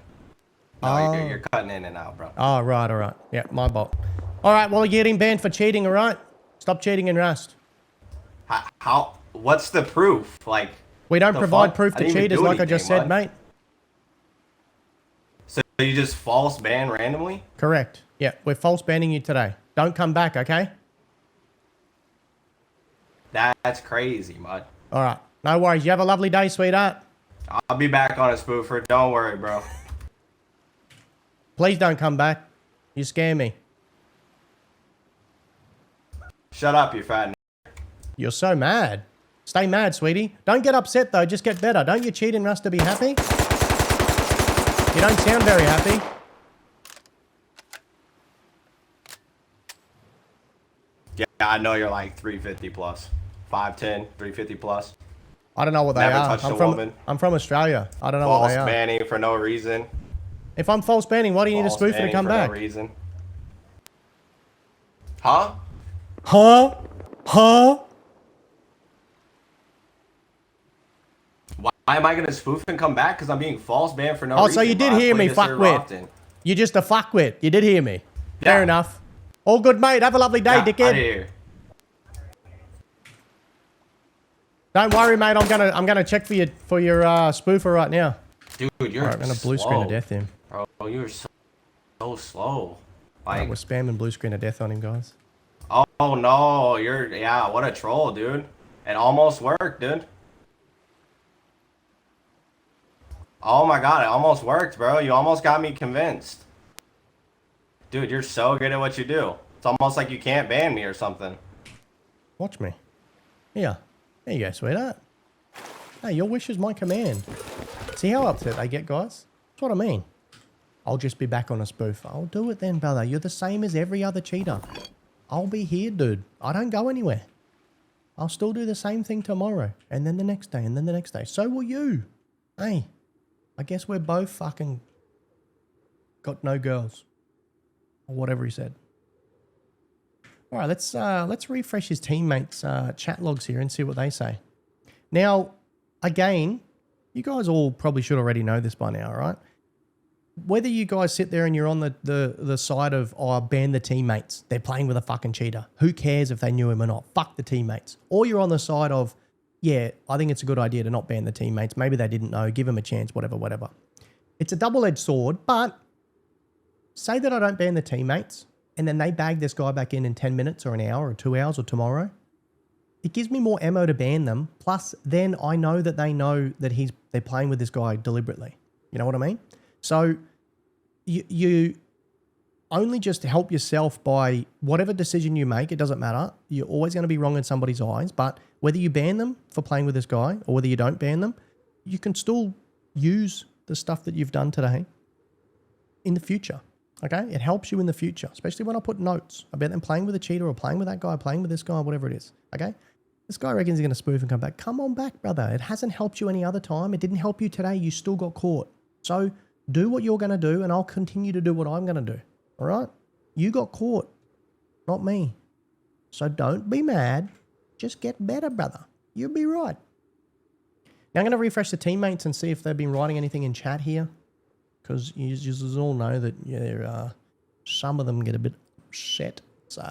S4: No,
S1: Oh.
S4: you're cutting in and out, bro.
S1: Oh, right, all right. Yeah, my fault. All right, well, you're getting banned for cheating, all right? Stop cheating in Rust.
S4: How? What's the proof? Like,
S1: We don't
S4: the
S1: provide
S4: fuck?
S1: proof
S4: I
S1: to
S4: didn't even
S1: cheaters
S4: do
S1: like I just
S4: anything,
S1: said,
S4: bud.
S1: mate.
S4: So you just false ban randomly?
S1: Correct. Yeah, we're false banning you today. Don't come back, okay?
S4: That's crazy, mud.
S1: All right. No worries. You have a lovely day, sweetheart.
S4: I'll be back on a spoofer. Don't worry, bro.
S1: Please don't come back. You scare me.
S4: Shut up, you fat.
S1: You're so mad. Stay mad, sweetie. Don't get upset, though. Just get better. Don't you cheat in Rust to be happy? You don't sound very happy.
S4: Yeah, I know you're like 350 plus. 5'10", 350 plus.
S1: I don't know what they
S4: Never
S1: are.
S4: touched a
S1: from,
S4: woman.
S1: I'm from Australia. I don't know what
S4: False
S1: they are.
S4: banning for no reason.
S1: If I'm false banning, why do you need a
S4: False
S1: spoofer to
S4: banning
S1: come
S4: for
S1: back?
S4: no reason. Huh?
S1: Huh? Huh?
S4: Why am I gonna spoof and come back? Because I'm being false banned for no
S1: Oh,
S4: reason.
S1: so you did
S4: bro. I
S1: hear
S4: play
S1: me,
S4: this server
S1: fuckwit.
S4: often.
S1: You're just a fuckwit. You did hear me. Fair
S4: Yeah.
S1: enough. All good, mate. Have a lovely day,
S4: Yeah, I
S1: dickhead.
S4: did hear.
S1: Don't worry, mate. I'm gonna check for your spoofer right now.
S4: Dude, you're
S1: All right, I'm gonna blue screen of death him.
S4: Bro, you're so slow.
S1: Right,
S4: Like,
S1: we're spamming blue screen of death on him, guys.
S4: oh no, yeah, what a troll, dude. It almost worked, dude. Oh my god, it almost worked, bro. You almost got me convinced. Dude, you're so good at what you do. It's almost like you can't ban me or something.
S1: Watch me. Here. There you go, sweetheart. Hey, your wish is my command. See how upset they get, guys? That's what I mean. I'll just be back on a spoof. I'll do it then, brother. You're the same as every other cheater. I'll be here, dude. I don't go anywhere. I'll still do the same thing tomorrow. And then the next day, and then the next day. So will you. Hey, I guess we're both fucking got no girls. Or whatever he said. All right, let's refresh his teammates' chat logs here and see what they say. Now, again, you guys all probably should already know this by now, right? Whether you guys sit there and you're on the side of, oh, ban the teammates. They're playing with a fucking cheater. Who cares if they knew him or not? Fuck the teammates. Or you're on the side of, yeah, I think it's a good idea to not ban the teammates. Maybe they didn't know. Give them a chance, whatever. It's a double-edged sword, but say that I don't ban the teammates and then they bag this guy back in 10 minutes or an hour or 2 hours or tomorrow. It gives me more ammo to ban them. Plus, then I know that they know that they're playing with this guy deliberately. You know what I mean? So you only just help yourself by whatever decision you make. It doesn't matter. You're always going to be wrong in somebody's eyes. But whether you ban them for playing with this guy or whether you don't ban them, you can still use the stuff that you've done today in the future. Okay? It helps you in the future, especially when I put notes about them playing with a cheater or playing with that guy, playing with this guy, whatever it is. Okay? This guy reckons he's going to spoof and come back. Come on back, brother. It hasn't helped you any other time. It didn't help you today. You still got caught. So do what you're going to do and I'll continue to do what I'm going to do. All right? You got caught, not me. So don't be mad. Just get better, brother. You'll be right. Now I'm going to refresh the teammates and see if they've been writing anything in chat here. Because you all know that some of them get a bit upset. So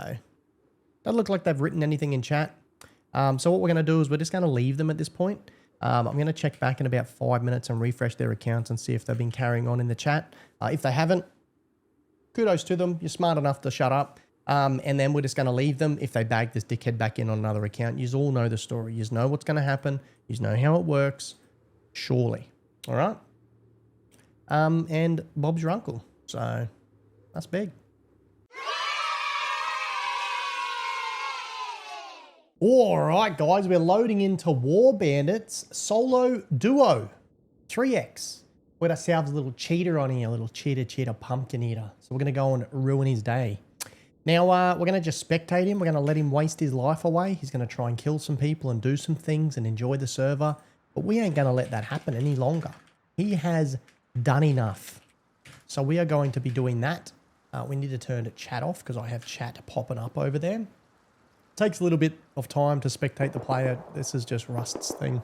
S1: doesn't look like they've written anything in chat. So what we're going to do is we're just going to leave them at this point. I'm going to check back in about 5 minutes and refresh their accounts and see if they've been carrying on in the chat. If they haven't, kudos to them. You're smart enough to shut up. And then we're just going to leave them if they bag this dickhead back in on another account. You all know the story. You know what's going to happen. You know how it works. Surely. All right? And Bob's your uncle. So that's big. All right, guys. We're loading into War Bandits Solo Duo 3X. We got ourselves a little cheater on here, a little cheater pumpkin eater. So we're going to go and ruin his day. Now, we're going to just spectate him. We're going to let him waste his life away. He's going to try and kill some people and do some things and enjoy the server. But we ain't going to let that happen any longer. He has done enough. So we are going to be doing that. We need to turn chat off because I have chat popping up over there. It takes a little bit of time to spectate the player. This is just Rust's thing.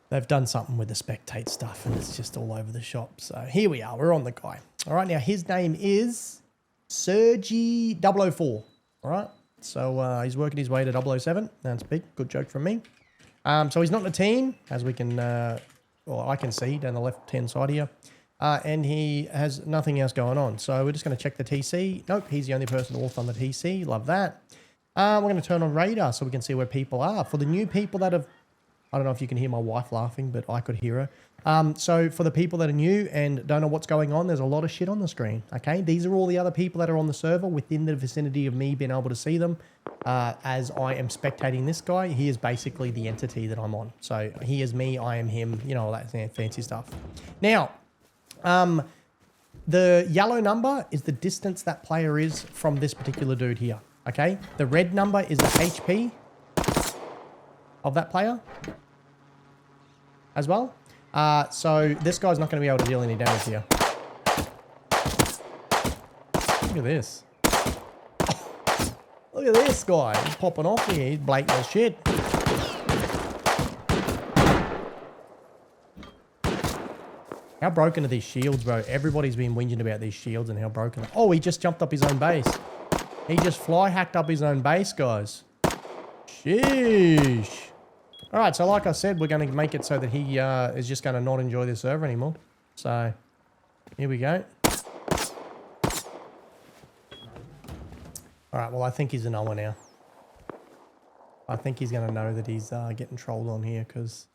S1: They've done something with the spectate stuff and it's just all over the shop. So here we are. We're on the guy. All right. Now his name is Sergi 004. All right. So he's working his way to 007. That's big. Good joke from me. So he's not in a team as we can, I can see down the left-hand side here. And he has nothing else going on. So we're just going to check the TC. Nope. He's the only person auth on the TC. Love that. We're going to turn on radar so we can see where people are. For the new people that have, I don't know if you can hear my wife laughing, but I could hear her. So for the people that are new and don't know what's going on, there's a lot of shit on the screen, okay? These are all the other people that are on the server within the vicinity of me being able to see them. As I am spectating this guy, he is basically the entity that I'm on. So he is me, I am him, you know, all that fancy stuff. Now, the yellow number is the distance that player is from this particular dude here, okay? The red number is the HP of that player as well. So this guy's not going to be able to deal any damage here. Look at this. Look at this guy. He's popping off here. He's blatant as shit. How broken are these shields, bro? Everybody's been whinging about these shields and how broken. Oh, he just jumped up his own base. He just fly hacked up his own base, guys. Sheesh. All right, so like I said, we're going to make it so that he is just going to not enjoy this server anymore. So, here we go. All right, well, I think he's a knower now. I think he's going to know that he's getting trolled on here because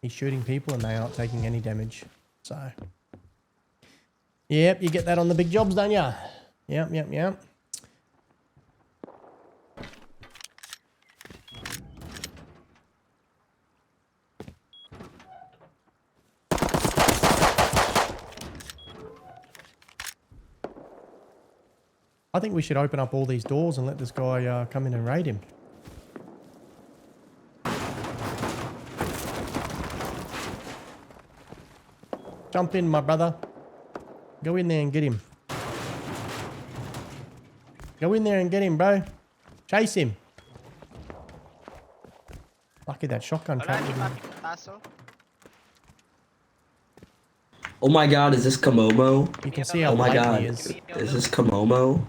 S1: he's shooting people and they aren't taking any damage. So, yep, you get that on the big jobs, don't ya? Yep. I think we should open up all these doors and let this guy come in and raid him. Jump in, my brother. Go in there and get him. Go in there and get him, bro. Chase him. Lucky that shotgun trap.
S5: Oh my god, is this Komomo?
S1: You can see how
S5: oh my
S1: blatant
S5: god,
S1: he is.
S5: is this Komomo?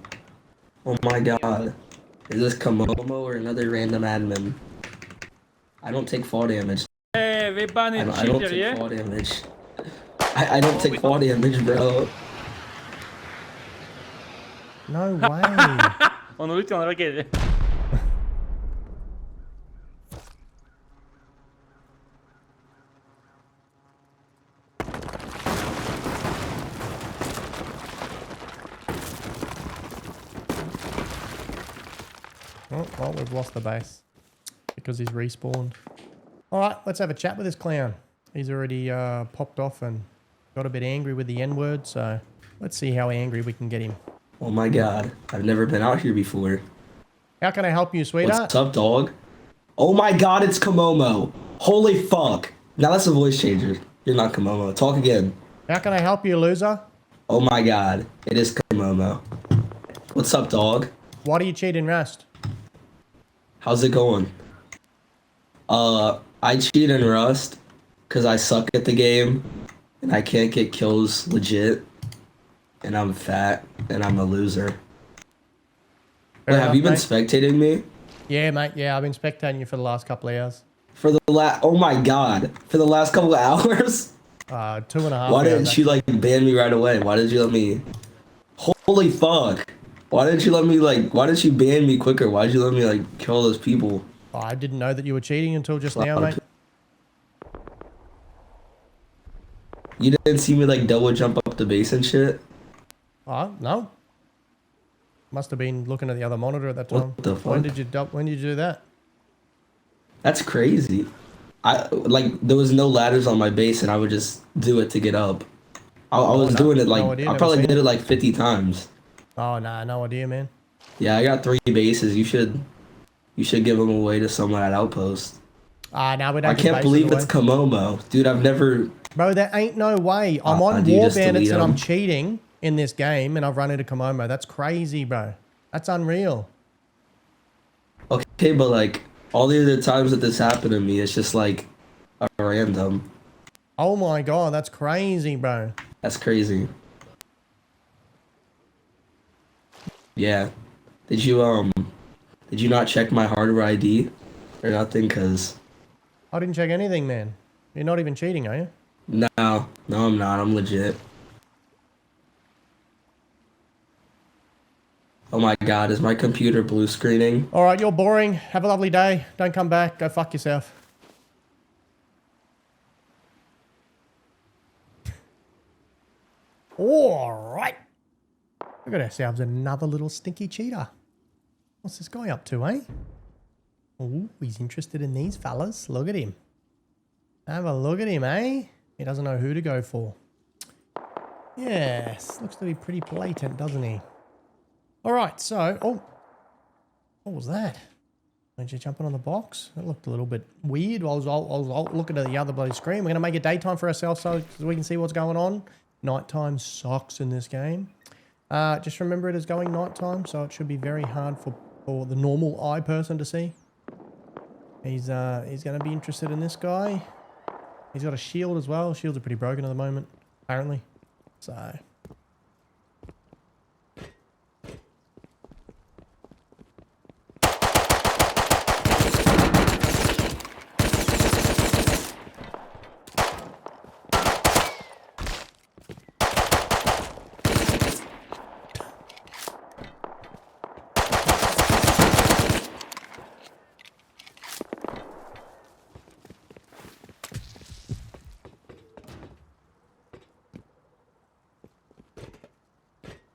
S5: Oh my god. Is this Komomo or another random admin? I don't take fall damage.
S6: Hey, we banned
S5: I don't
S6: cheater,
S5: take
S6: yeah?
S5: fall damage. I don't take fall damage, bro.
S1: No way.
S6: On ulti olarak geldi.
S1: Oh, well, we've lost the base because he's respawned. All right, let's have a chat with this clown. He's already popped off and got a bit angry with the N-word, so let's see how angry we can get him.
S5: Oh my god, I've never been out here before.
S1: How can I help you, sweetheart?
S5: What's up, dog? Oh my god, it's Komomo. Holy fuck. Now that's a voice changer. You're not Komomo. Talk again.
S1: How can I help you, loser?
S5: Oh my god, it is Komomo. What's up, dog?
S1: Why do you cheat in Rust?
S5: How's it going? I cheat in Rust because I suck at the game and I can't get kills legit. And I'm fat and I'm a loser.
S1: Fair
S5: Wait, have
S1: enough,
S5: you been
S1: mate.
S5: spectating me?
S1: Yeah, mate. Yeah, I've been spectating you for the last couple of hours.
S5: For the oh my god, for the last couple of hours?
S1: 2.5 hours.
S5: Why didn't you like ban me right away? Why did you let me? Holy fuck! Why didn't you let me like? Why didn't you ban me quicker? Why did you let me like kill those people?
S1: I didn't know that you were cheating until just now, mate.
S5: You didn't see me like double jump up the base and shit.
S1: Oh, no. Must have been looking at the other monitor at that time.
S5: What the fuck?
S1: When did you do that?
S5: That's crazy. I like there was no ladders on my base and I would just do it to get up. I was
S1: no-
S5: doing it like
S1: no idea,
S5: I
S1: never
S5: probably
S1: seen
S5: did
S1: it.
S5: it like 50 times.
S1: Oh, nah, no idea, man.
S5: Yeah, I got 3 bases. You should give them away to someone at Outpost.
S1: No, we don't
S5: I
S1: give
S5: can't
S1: bases
S5: believe
S1: away.
S5: it's Komomo. Dude, I've never...
S1: Bro, there ain't no way. I'm on
S5: do you
S1: War
S5: just
S1: Bandits
S5: delete
S1: and I'm
S5: 'em?
S1: cheating in this game and I've run into Komomo. That's crazy, bro. That's unreal.
S5: Okay, but like, all the other times that this happened to me, it's just like a random.
S1: Oh my god, that's crazy, bro.
S5: That's crazy. Yeah. Did you not check my hardware ID or nothing? Cause
S1: I didn't check anything, man. You're not even cheating, are you?
S5: no, I'm not. I'm legit. Oh my god, is my computer blue screening?
S1: All right, you're boring. Have a lovely day. Don't come back. Go fuck yourself. All right. We got ourselves another little stinky cheater. What's this guy up to, eh? Oh, he's interested in these fellas. Look at him. Have a look at him, eh? He doesn't know who to go for. Yes, looks to be pretty blatant, doesn't he? All right, so... Oh, what was that? Weren't you jumping on the box? That looked a little bit weird. I was looking at the other bloody screen. We're going to make it daytime for ourselves so we can see what's going on. Nighttime sucks in this game. Just remember it is going nighttime, so it should be very hard for the normal eye person to see. He's going to be interested in this guy. He's got a shield as well. Shields are pretty broken at the moment, apparently. So...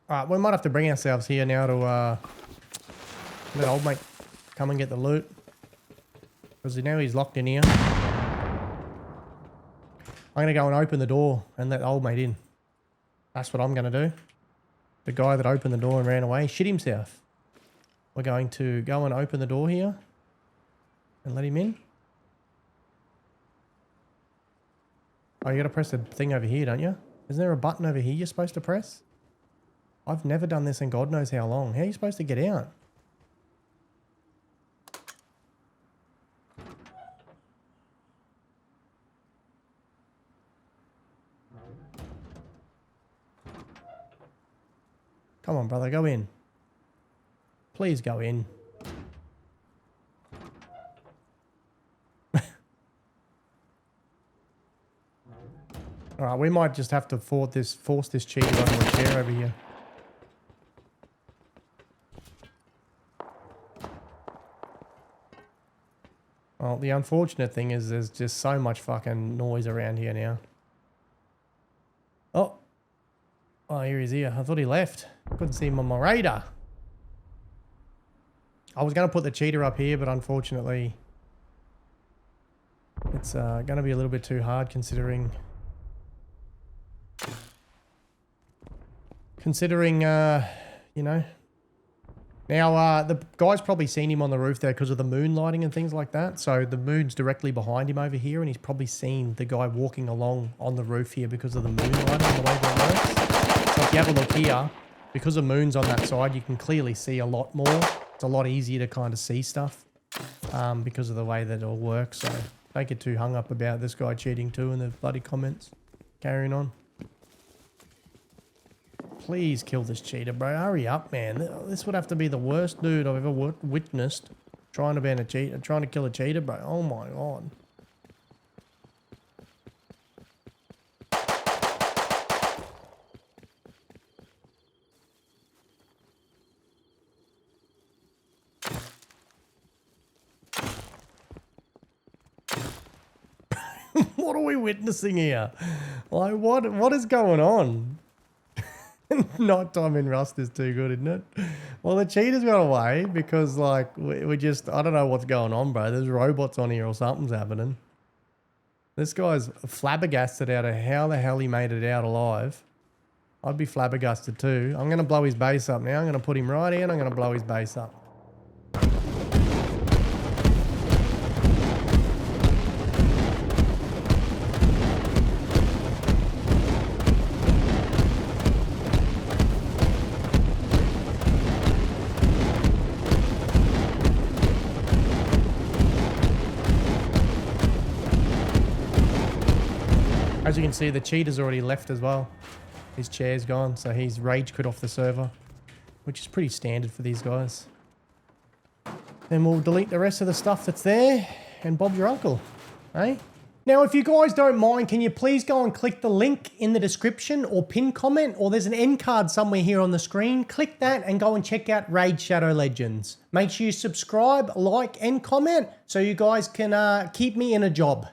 S1: Alright, we might have to bring ourselves here now to let old mate come and get the loot. Because now he's locked in here. I'm going to go and open the door and let old mate in. That's what I'm going to do. The guy that opened the door and ran away shit himself. We're going to go and open the door here and let him in. Oh, you got to press the thing over here, don't you? Isn't there a button over here you're supposed to press? I've never done this in God knows how long. How are you supposed to get out? Come on, brother, go in. Please go in. Alright, we might just have to force this cheater onto a chair over here. Well, the unfortunate thing is there's just so much fucking noise around here now. Oh. Oh, here he's here. I thought he left. Couldn't see him on my radar. I was going to put the cheater up here, but unfortunately, it's going to be a little bit too hard considering... you know... Now, the guy's probably seen him on the roof there because of the moon lighting and things like that. So the moon's directly behind him over here, and he's probably seen the guy walking along on the roof here because of the moon lighting and the way that it works. So if you have a look here, because the moon's on that side, you can clearly see a lot more. It's a lot easier to kind of see stuff because of the way that it all works. So don't get too hung up about this guy cheating too in the bloody comments. Carrying on. Please kill this cheater, bro. Hurry up, man. This would have to be the worst dude I've ever witnessed trying to ban a cheater, trying to kill a cheater, bro. Oh my god. What are we witnessing here? Like, what is going on? Nighttime in Rust is too good, isn't it? Well, the cheaters got away because, like, we just... I don't know what's going on, bro. There's robots on here or something's happening. This guy's flabbergasted out of how the hell he made it out alive. I'd be flabbergasted too. I'm going to blow his base up now. I'm going to put him right here and I'm going to blow his base up. As you can see, the cheater's already left as well. His chair's gone, so he's rage quit off the server, which is pretty standard for these guys. Then we'll delete the rest of the stuff that's there, and Bob's your uncle, eh? Now, if you guys don't mind, can you please go and click the link in the description or pin comment, or there's an end card somewhere here on the screen. Click that and go and check out Raid Shadow Legends. Make sure you subscribe, like, and comment so you guys can keep me in a job.